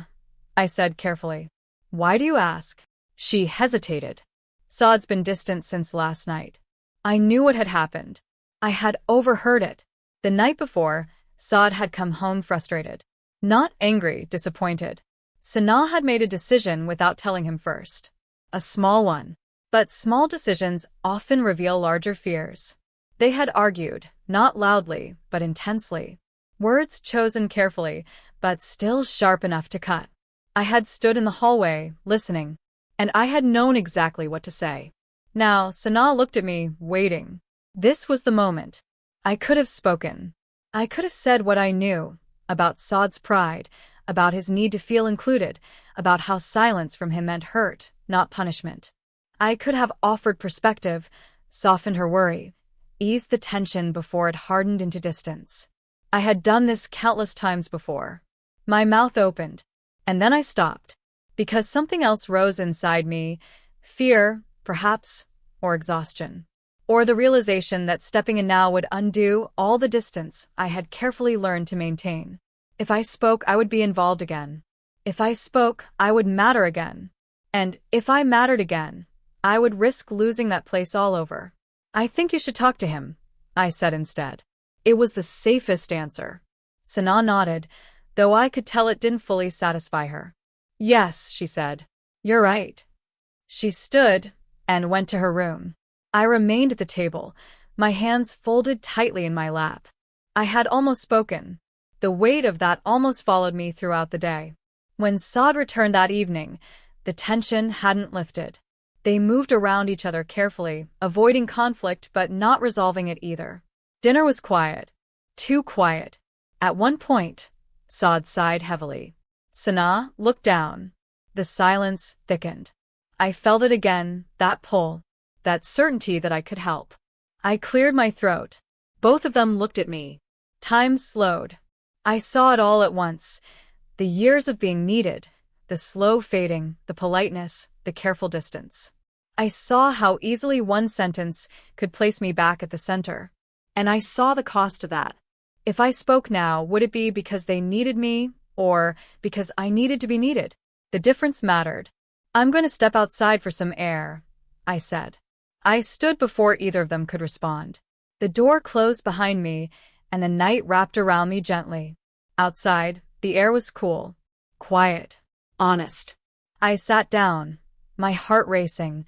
I said carefully. Why do you ask? She hesitated. Saad's been distant since last night. I knew what had happened. I had overheard it. The night before, Saad had come home frustrated. Not angry, disappointed. Sanaa had made a decision without telling him first. A small one. But small decisions often reveal larger fears. They had argued, not loudly, but intensely. Words chosen carefully, but still sharp enough to cut. I had stood in the hallway, listening, and I had known exactly what to say. Now, Sanaa looked at me, waiting. This was the moment. I could have spoken. I could have said what I knew, about Saad's pride, about his need to feel included, about how silence from him meant hurt, not punishment. I could have offered perspective, softened her worry, eased the tension before it hardened into distance. I had done this countless times before. My mouth opened, and then I stopped, because something else rose inside me, fear, perhaps, or exhaustion. Or the realization that stepping in now would undo all the distance I had carefully learned to maintain. If I spoke, I would be involved again. If I spoke, I would matter again. And if I mattered again, I would risk losing that place all over. I think you should talk to him, I said instead. It was the safest answer. Sanaa nodded, though I could tell it didn't fully satisfy her. Yes, she said. You're right. She stood and went to her room. I remained at the table, my hands folded tightly in my lap. I had almost spoken. The weight of that almost followed me throughout the day. When Saad returned that evening, the tension hadn't lifted. They moved around each other carefully, avoiding conflict but not resolving it either. Dinner was quiet. Too quiet. At one point, Saad sighed heavily. Sanaa looked down. The silence thickened. I felt it again, that pull, that certainty that I could help. I cleared my throat. Both of them looked at me. Time slowed. I saw it all at once. The years of being needed, the slow fading, the politeness, the careful distance. I saw how easily one sentence could place me back at the center. And I saw the cost of that. If I spoke now, would it be because they needed me, or because I needed to be needed? The difference mattered. I'm going to step outside for some air, I said. I stood before either of them could respond. The door closed behind me, and the night wrapped around me gently. Outside, the air was cool, quiet, honest. I sat down, my heart racing,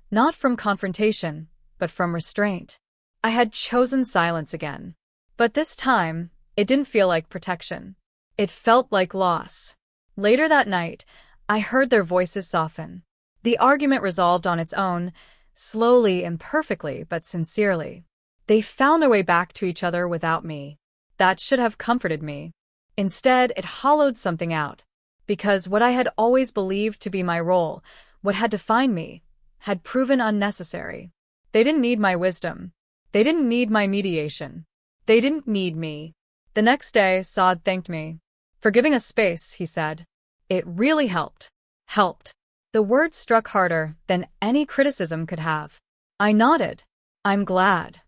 not from confrontation, but from restraint. I had chosen silence again. But this time, it didn't feel like protection. It felt like loss. Later that night, I heard their voices soften. The argument resolved on its own, slowly and perfectly, but sincerely. They found their way back to each other without me. That should have comforted me. Instead, it hollowed something out. Because what I had always believed to be my role, what had defined me, had proven unnecessary. They didn't need my wisdom. They didn't need my mediation. They didn't need me. The next day, Saad thanked me. For giving us space, he said. It really helped. Helped. The word struck harder than any criticism could have. I nodded. I'm glad.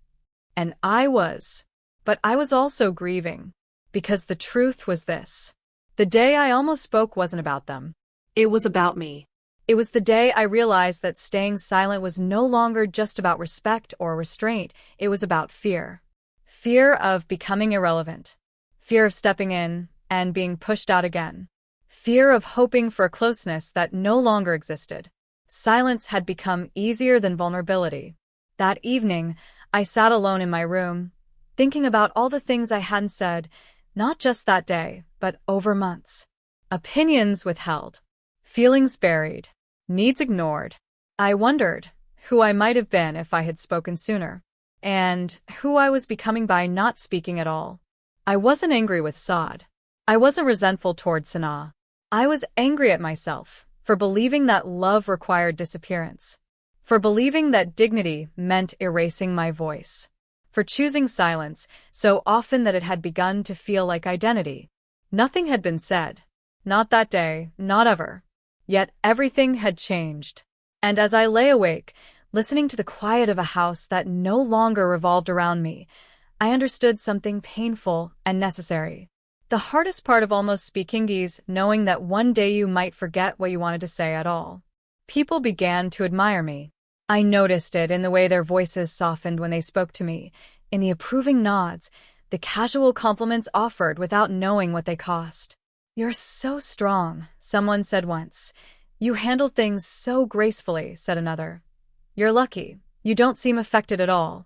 And I was. But I was also grieving. Because the truth was this. The day I almost spoke wasn't about them. It was about me. It was the day I realized that staying silent was no longer just about respect or restraint. It was about fear. Fear of becoming irrelevant. Fear of stepping in and being pushed out again. Fear of hoping for a closeness that no longer existed. Silence had become easier than vulnerability. That evening, I sat alone in my room, thinking about all the things I hadn't said, not just that day, but over months. Opinions withheld. Feelings buried. Needs ignored. I wondered who I might have been if I had spoken sooner. And who I was becoming by not speaking at all. I wasn't angry with Saad. I wasn't resentful toward Sanaa. I was angry at myself for believing that love required disappearance. For believing that dignity meant erasing my voice. For choosing silence so often that it had begun to feel like identity. Nothing had been said. Not that day, not ever. Yet everything had changed. And as I lay awake, listening to the quiet of a house that no longer revolved around me, I understood something painful and necessary. The hardest part of almost speaking is knowing that one day you might forget what you wanted to say at all. People began to admire me. I noticed it in the way their voices softened when they spoke to me, in the approving nods, the casual compliments offered without knowing what they cost. "You're so strong," someone said once. "You handle things so gracefully," said another. "You're lucky. You don't seem affected at all."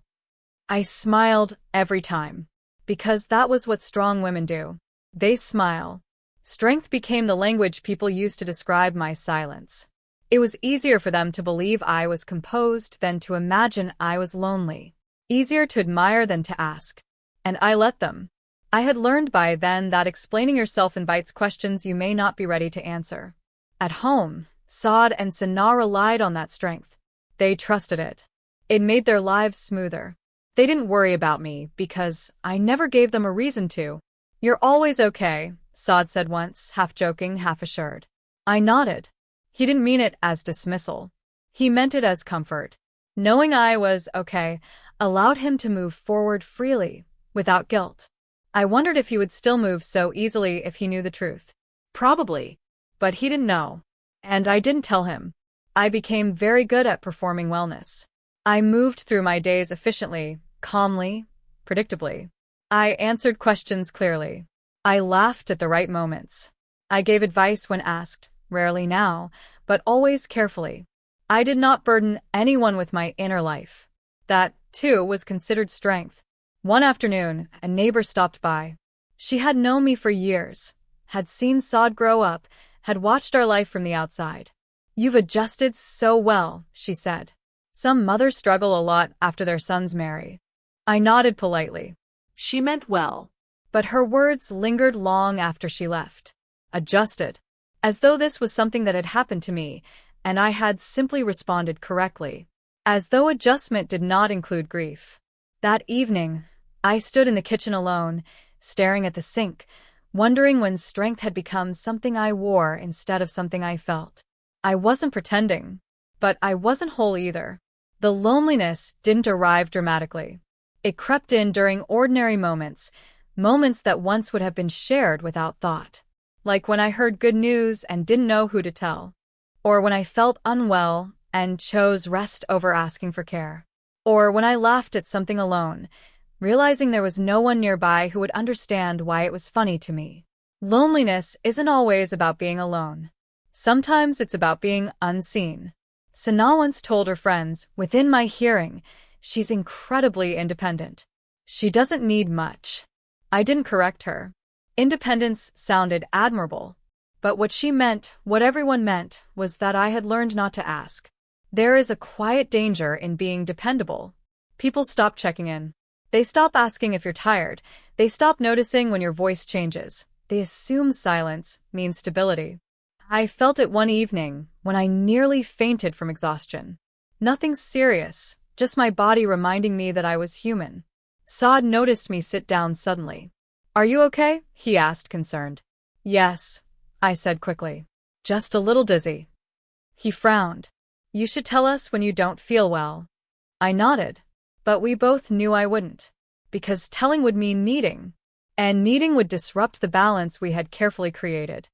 I smiled every time, because that was what strong women do. They smile. Strength became the language people used to describe my silence. It was easier for them to believe I was composed than to imagine I was lonely. Easier to admire than to ask. And I let them. I had learned by then that explaining yourself invites questions you may not be ready to answer. At home, Saad and Sana relied on that strength. They trusted it. It made their lives smoother. They didn't worry about me because I never gave them a reason to. "You're always okay," Saad said once, half joking, half assured. I nodded. He didn't mean it as dismissal. He meant it as comfort. Knowing I was okay allowed him to move forward freely, without guilt. I wondered if he would still move so easily if he knew the truth. Probably. But he didn't know. And I didn't tell him. I became very good at performing wellness. I moved through my days efficiently, calmly, predictably. I answered questions clearly. I laughed at the right moments. I gave advice when asked, rarely now, but always carefully. I did not burden anyone with my inner life. That, too, was considered strength. One afternoon, a neighbor stopped by. She had known me for years, had seen Saad grow up, had watched our life from the outside. "You've adjusted so well," she said. "Some mothers struggle a lot after their sons marry." I nodded politely. She meant well. But her words lingered long after she left. Adjusted. As though this was something that had happened to me, and I had simply responded correctly. As though adjustment did not include grief. That evening, I stood in the kitchen alone, staring at the sink, wondering when strength had become something I wore instead of something I felt. I wasn't pretending, but I wasn't whole either. The loneliness didn't arrive dramatically. It crept in during ordinary moments, moments that once would have been shared without thought. Like when I heard good news and didn't know who to tell. Or when I felt unwell and chose rest over asking for care. Or when I laughed at something alone, realizing there was no one nearby who would understand why it was funny to me. Loneliness isn't always about being alone. Sometimes it's about being unseen. Sana once told her friends, within my hearing, she's incredibly independent. She doesn't need much. I didn't correct her. Independence sounded admirable. But what she meant, what everyone meant, was that I had learned not to ask. There is a quiet danger in being dependable. People stop checking in. They stop asking if you're tired. They stop noticing when your voice changes. They assume silence means stability. I felt it one evening when I nearly fainted from exhaustion. Nothing serious, just my body reminding me that I was human. Saad noticed me sit down suddenly. "Are you okay?" he asked, concerned. "Yes," I said quickly. "Just a little dizzy." He frowned. "You should tell us when you don't feel well." I nodded. But we both knew I wouldn't. Because telling would mean needing. And needing would disrupt the balance we had carefully created.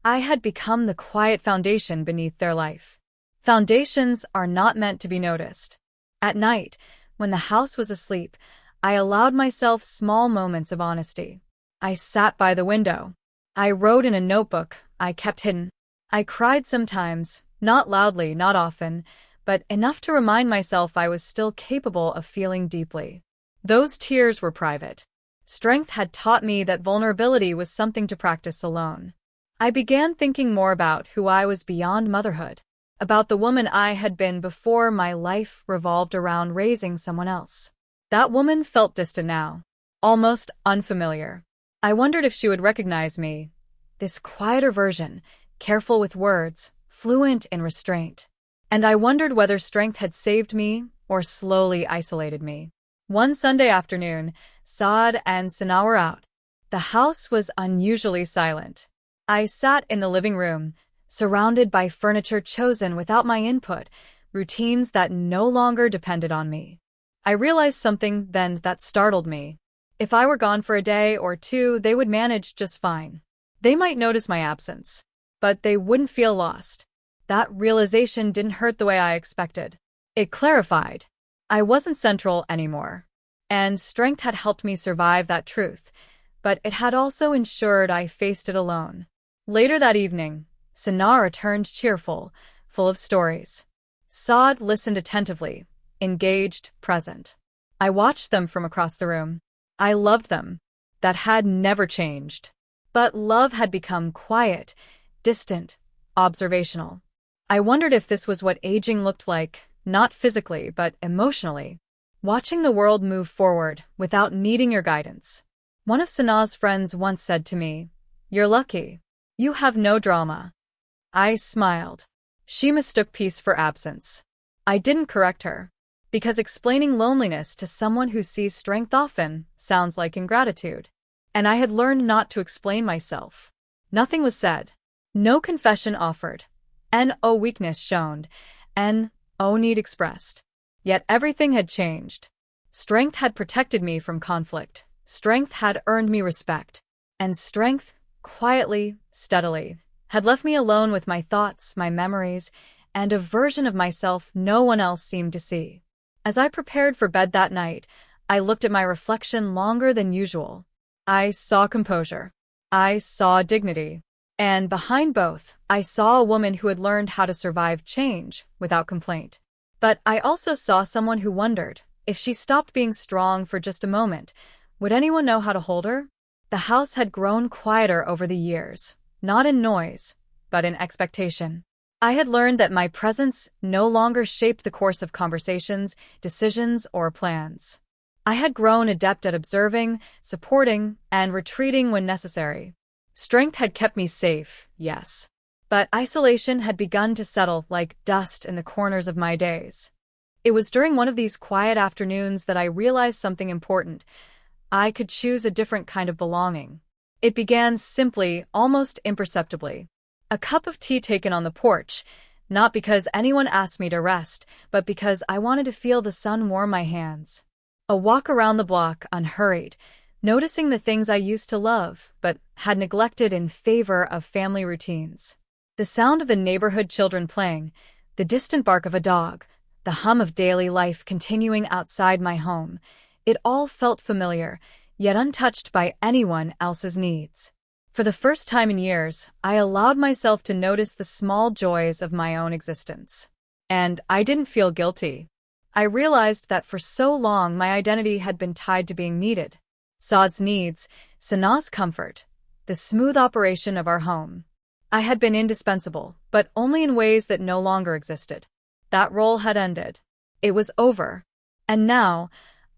I had become the quiet foundation beneath their life. Foundations are not meant to be noticed. At night, when the house was asleep, I allowed myself small moments of honesty. I sat by the window. I wrote in a notebook I kept hidden. I cried sometimes, not loudly, not often, but enough to remind myself I was still capable of feeling deeply. Those tears were private. Strength had taught me that vulnerability was something to practice alone. I began thinking more about who I was beyond motherhood, about the woman I had been before my life revolved around raising someone else. That woman felt distant now, almost unfamiliar. I wondered if she would recognize me, this quieter version, careful with words, fluent in restraint. And I wondered whether strength had saved me or slowly isolated me. One Sunday afternoon, Saad and Sana were out. The house was unusually silent. I sat in the living room, surrounded by furniture chosen without my input, routines that no longer depended on me. I realized something then that startled me. If I were gone for a day or two, they would manage just fine. They might notice my absence, but they wouldn't feel lost. That realization didn't hurt the way I expected. It clarified. I wasn't central anymore. And strength had helped me survive that truth, but it had also ensured I faced it alone. Later that evening, Sana returned cheerful, full of stories. Saad listened attentively, engaged, present. I watched them from across the room. I loved them. That had never changed. But love had become quiet, distant, observational. I wondered if this was what aging looked like, not physically, but emotionally. Watching the world move forward without needing your guidance. One of Sana's friends once said to me, "You're lucky. You have no drama." I smiled. She mistook peace for absence. I didn't correct her, because explaining loneliness to someone who sees strength often sounds like ingratitude. And I had learned not to explain myself. Nothing was said. No confession offered. No weakness shown. No need expressed. Yet everything had changed. Strength had protected me from conflict. Strength had earned me respect. And strength, quietly, steadily, had left me alone with my thoughts, my memories, and a version of myself no one else seemed to see. As I prepared for bed that night, I looked at my reflection longer than usual. I saw composure. I saw dignity. And behind both, I saw a woman who had learned how to survive change without complaint. But I also saw someone who wondered, if she stopped being strong for just a moment, would anyone know how to hold her? The house had grown quieter over the years, not in noise, but in expectation. I had learned that my presence no longer shaped the course of conversations, decisions, or plans. I had grown adept at observing, supporting, and retreating when necessary. Strength had kept me safe, yes. But isolation had begun to settle like dust in the corners of my days. It was during one of these quiet afternoons that I realized something important. I could choose a different kind of belonging. It began simply, almost imperceptibly. A cup of tea taken on the porch, not because anyone asked me to rest, but because I wanted to feel the sun warm my hands. A walk around the block, unhurried, noticing the things I used to love, but had neglected in favor of family routines. The sound of the neighborhood children playing, the distant bark of a dog, the hum of daily life continuing outside my home, it all felt familiar, yet untouched by anyone else's needs. For the first time in years, I allowed myself to notice the small joys of my own existence. And I didn't feel guilty. I realized that for so long my identity had been tied to being needed. Saad's needs, Sana's comfort, the smooth operation of our home. I had been indispensable, but only in ways that no longer existed. That role had ended. It was over. And now,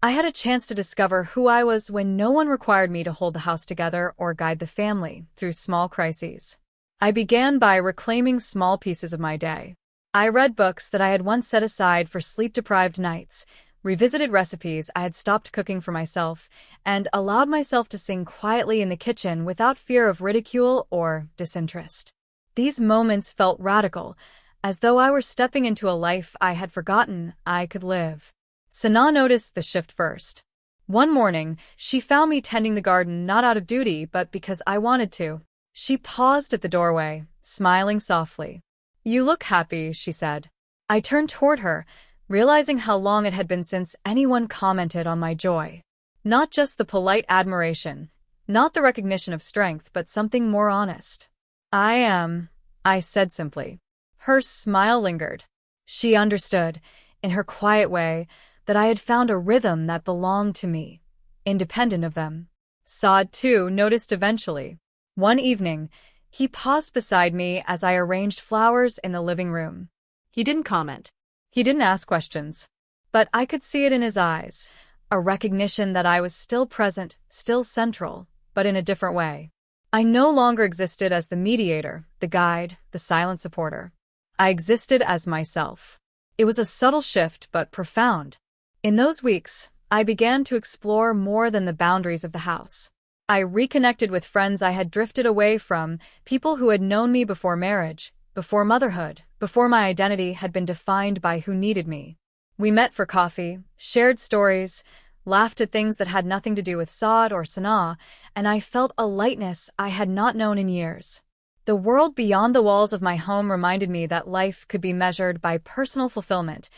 I had a chance to discover who I was when no one required me to hold the house together or guide the family through small crises. I began by reclaiming small pieces of my day. I read books that I had once set aside for sleep-deprived nights, revisited recipes I had stopped cooking for myself, and allowed myself to sing quietly in the kitchen without fear of ridicule or disinterest. These moments felt radical, as though I were stepping into a life I had forgotten I could live. Sana noticed the shift first. One morning, she found me tending the garden not out of duty but because I wanted to. She paused at the doorway, smiling softly. "You look happy," she said. I turned toward her, realizing how long it had been since anyone commented on my joy. Not just the polite admiration, not the recognition of strength, but something more honest. I said simply. Her smile lingered. She understood, in her quiet way, that I had found a rhythm that belonged to me, independent of them. Saad, too, noticed eventually. One evening, he paused beside me as I arranged flowers in the living room. He didn't comment. He didn't ask questions. But I could see it in his eyes, a recognition that I was still present, still central, but in a different way. I no longer existed as the mediator, the guide, the silent supporter. I existed as myself. It was a subtle shift, but profound. In those weeks, I began to explore more than the boundaries of the house. I reconnected with friends I had drifted away from, people who had known me before marriage, before motherhood, before my identity had been defined by who needed me. We met for coffee, shared stories, laughed at things that had nothing to do with Saad or Sana, and I felt a lightness I had not known in years. The world beyond the walls of my home reminded me that life could be measured by personal fulfillment,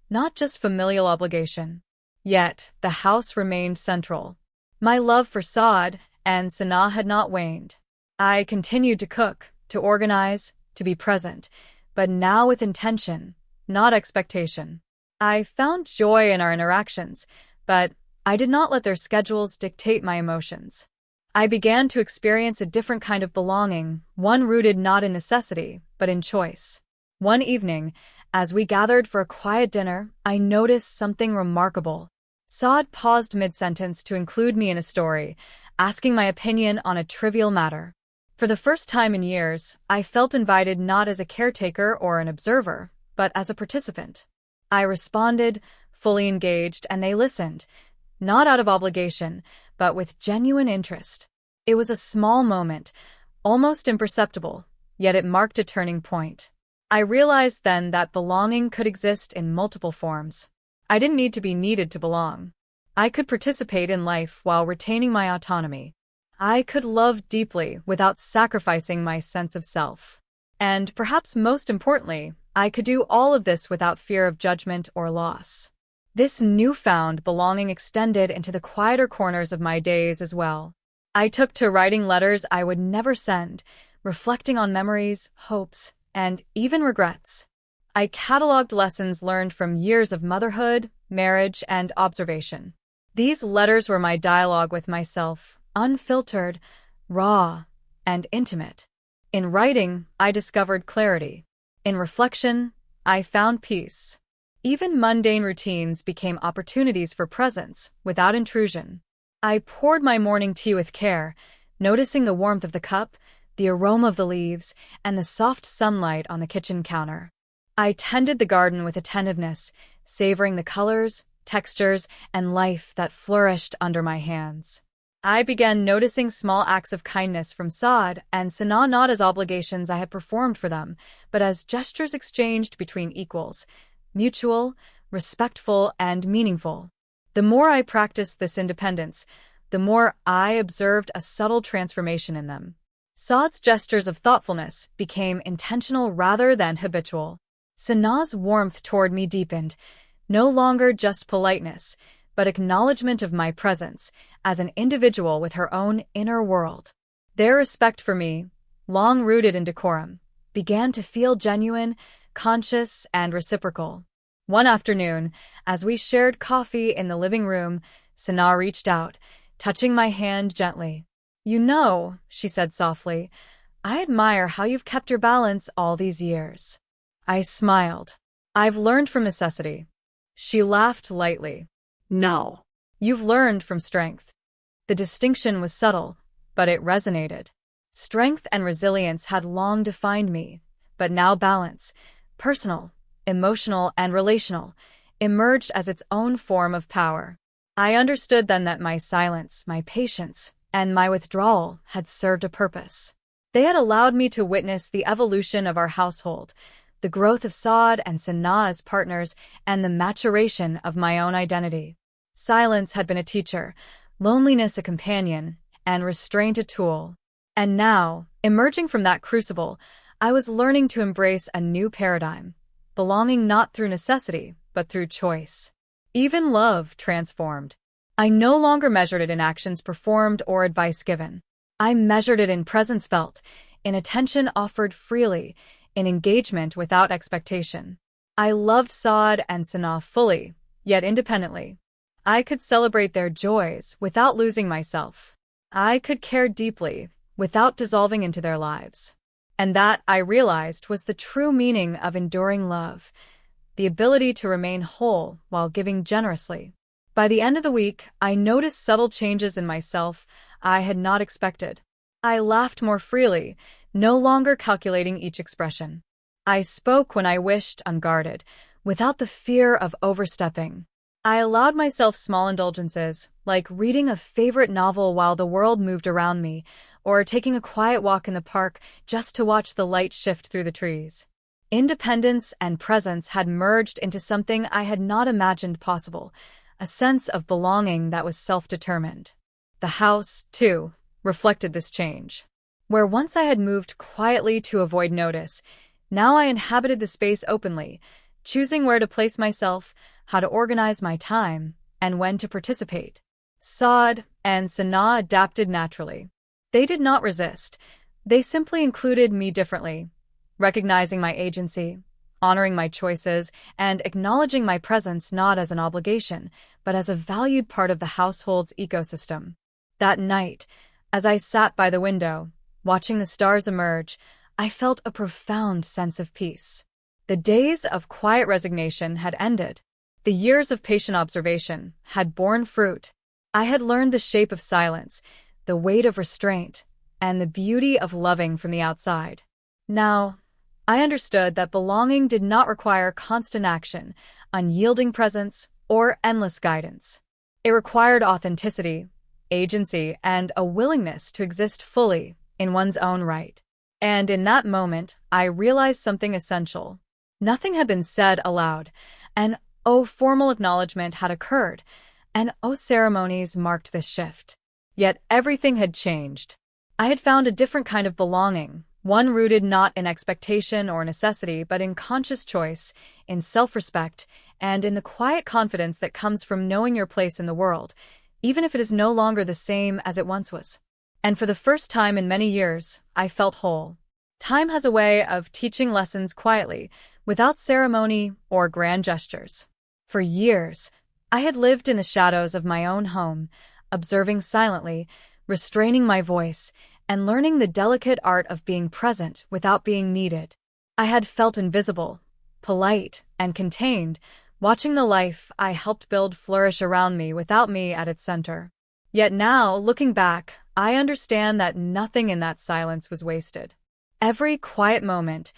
not just familial obligation. Yet, the house remained central. My love for Saad and Sana had not waned. I continued to cook, to organize, to be present, but now with intention, not expectation. I found joy in our interactions, but I did not let their schedules dictate my emotions. I began to experience a different kind of belonging, one rooted not in necessity, but in choice. One evening, as we gathered for a quiet dinner, I noticed something remarkable. Saad paused mid-sentence to include me in a story, asking my opinion on a trivial matter. For the first time in years, I felt invited not as a caretaker or an observer, but as a participant. I responded, fully engaged, and they listened, not out of obligation, but with genuine interest. It was a small moment, almost imperceptible, yet it marked a turning point. I realized then that belonging could exist in multiple forms. I didn't need to be needed to belong. I could participate in life while retaining my autonomy. I could love deeply without sacrificing my sense of self. And perhaps most importantly, I could do all of this without fear of judgment or loss. This newfound belonging extended into the quieter corners of my days as well. I took to writing letters I would never send, reflecting on memories, hopes, and even regrets. I cataloged lessons learned from years of motherhood, marriage, and observation. These letters were my dialogue with myself, unfiltered, raw, and intimate. In writing, I discovered clarity. In reflection, I found peace. Even mundane routines became opportunities for presence, without intrusion. I poured my morning tea with care, noticing the warmth of the cup, the aroma of the leaves, and the soft sunlight on the kitchen counter. I tended the garden with attentiveness, savoring the colors, textures, and life that flourished under my hands. I began noticing small acts of kindness from Saad and Sanaa not as obligations I had performed for them, but as gestures exchanged between equals, mutual, respectful, and meaningful. The more I practiced this independence, the more I observed a subtle transformation in them. Saad's gestures of thoughtfulness became intentional rather than habitual. Sanaa's warmth toward me deepened, no longer just politeness, but acknowledgement of my presence as an individual with her own inner world. Their respect for me, long rooted in decorum, began to feel genuine, conscious, and reciprocal. One afternoon, as we shared coffee in the living room, Sanaa reached out, touching my hand gently. "You know," she said softly, "I admire how you've kept your balance all these years." I smiled. "I've learned from necessity." She laughed lightly. No. "You've learned from strength." The distinction was subtle, but it resonated. Strength and resilience had long defined me, but now balance, personal, emotional, and relational, emerged as its own form of power. I understood then that my silence, my patience, and my withdrawal had served a purpose. They had allowed me to witness the evolution of our household, the growth of Saad and Sanaa as partners, and the maturation of my own identity. Silence had been a teacher, loneliness a companion, and restraint a tool. And now, emerging from that crucible, I was learning to embrace a new paradigm, belonging not through necessity, but through choice. Even love transformed. I no longer measured it in actions performed or advice given. I measured it in presence felt, in attention offered freely, in engagement without expectation. I loved Saad and Sanaa fully, yet independently. I could celebrate their joys without losing myself. I could care deeply without dissolving into their lives. And that, I realized, was the true meaning of enduring love, the ability to remain whole while giving generously. By the end of the week, I noticed subtle changes in myself I had not expected. I laughed more freely, no longer calculating each expression. I spoke when I wished, unguarded, without the fear of overstepping. I allowed myself small indulgences, like reading a favorite novel while the world moved around me, or taking a quiet walk in the park just to watch the light shift through the trees. Independence and presence had merged into something I had not imagined possible, a sense of belonging that was self-determined. The house, too, reflected this change. Where once I had moved quietly to avoid notice, now I inhabited the space openly, choosing where to place myself, how to organize my time, and when to participate. Saad and Sanaa adapted naturally. They did not resist, They simply included me differently, recognizing my agency, honoring my choices, and acknowledging my presence not as an obligation, but as a valued part of the household's ecosystem. That night, as I sat by the window, watching the stars emerge, I felt a profound sense of peace. The days of quiet resignation had ended. The years of patient observation had borne fruit. I had learned the shape of silence, the weight of restraint, and the beauty of loving from the outside. Now, I understood that belonging did not require constant action, unyielding presence, or endless guidance. It required authenticity, agency, and a willingness to exist fully in one's own right. And in that moment, I realized something essential. Nothing had been said aloud, and formal acknowledgement had occurred, and ceremonies marked this shift. Yet everything had changed. I had found a different kind of belonging, one rooted not in expectation or necessity, but in conscious choice, in self-respect, and in the quiet confidence that comes from knowing your place in the world, even if it is no longer the same as it once was. And for the first time in many years, I felt whole. Time has a way of teaching lessons quietly, without ceremony or grand gestures. For years, I had lived in the shadows of my own home, observing silently, restraining my voice, and learning the delicate art of being present without being needed. I had felt invisible, polite, and contained, watching the life I helped build flourish around me without me at its center. Yet now, looking back, I understand that nothing in that silence was wasted. Every quiet moment,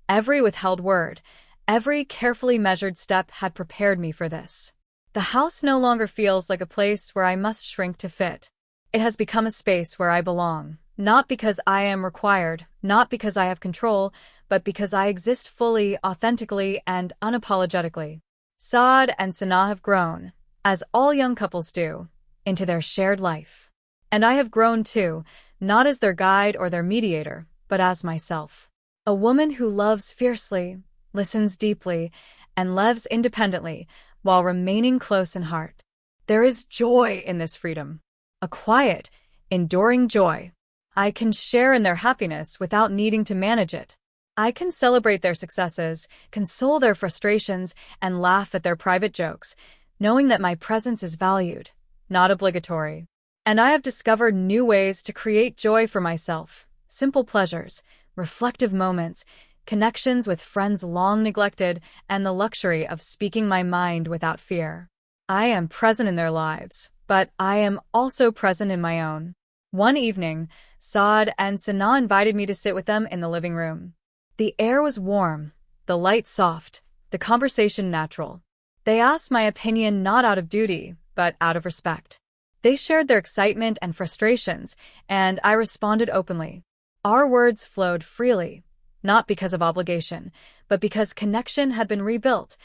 every withheld word, every carefully measured step had prepared me for this. The house no longer feels like a place where I must shrink to fit. It has become a space where I belong, not because I am required, not because I have control, but because I exist fully, authentically, and unapologetically. Saad and Sanaa have grown, as all young couples do, into their shared life. And I have grown too, not as their guide or their mediator, but as myself. A woman who loves fiercely, listens deeply, and lives independently while remaining close in heart. There is joy in this freedom, a quiet, enduring joy. I can share in their happiness without needing to manage it. I can celebrate their successes, console their frustrations, and laugh at their private jokes, knowing that my presence is valued, not obligatory. And I have discovered new ways to create joy for myself, simple pleasures, reflective moments, connections with friends long neglected, and the luxury of speaking my mind without fear. I am present in their lives, but I am also present in my own. One evening, Saad and Sanaa invited me to sit with them in the living room. The air was warm, the light soft, the conversation natural. They asked my opinion not out of duty, but out of respect. They shared their excitement and frustrations, and I responded openly. Our words flowed freely, not because of obligation, but because connection had been rebuilt,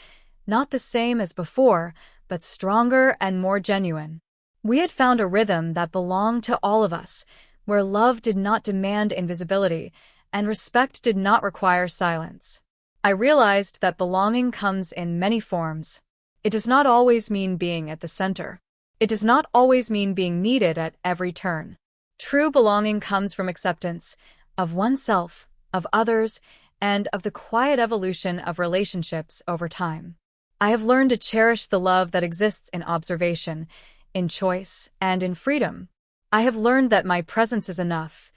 not the same as before, but stronger and more genuine. We had found a rhythm that belonged to all of us, where love did not demand invisibility, and respect did not require silence. I realized that belonging comes in many forms. It does not always mean being at the center. It does not always mean being needed at every turn. True belonging comes from acceptance of oneself, of others, and of the quiet evolution of relationships over time. I have learned to cherish the love that exists in observation, in choice, and in freedom. I have learned that my presence is enough,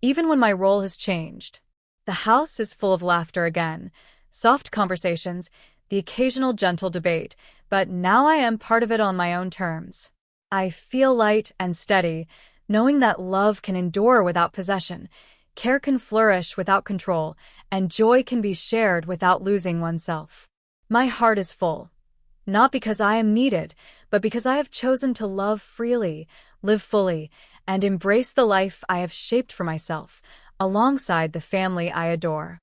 even when my role has changed. The house is full of laughter again, soft conversations, the occasional gentle debate, but now I am part of it on my own terms. I feel light and steady, knowing that love can endure without possession, care can flourish without control, and joy can be shared without losing oneself. My heart is full, not because I am needed, but because I have chosen to love freely, live fully, and embrace the life I have shaped for myself, alongside the family I adore.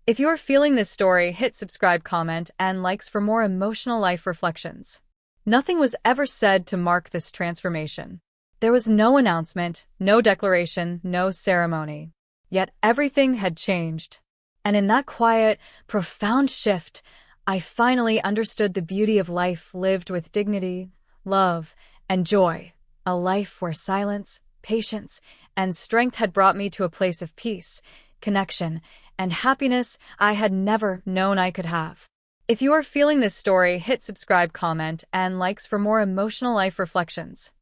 If you're feeling this story, hit subscribe, comment, and likes for more emotional life reflections. Nothing was ever said to mark this transformation. There was no announcement, no declaration, no ceremony. Yet everything had changed. And in that quiet, profound shift, I finally understood the beauty of life lived with dignity, love, and joy. A life where silence, patience, and strength had brought me to a place of peace, connection, and happiness I had never known I could have. If you are feeling this story, hit subscribe, comment, and likes for more emotional life reflections.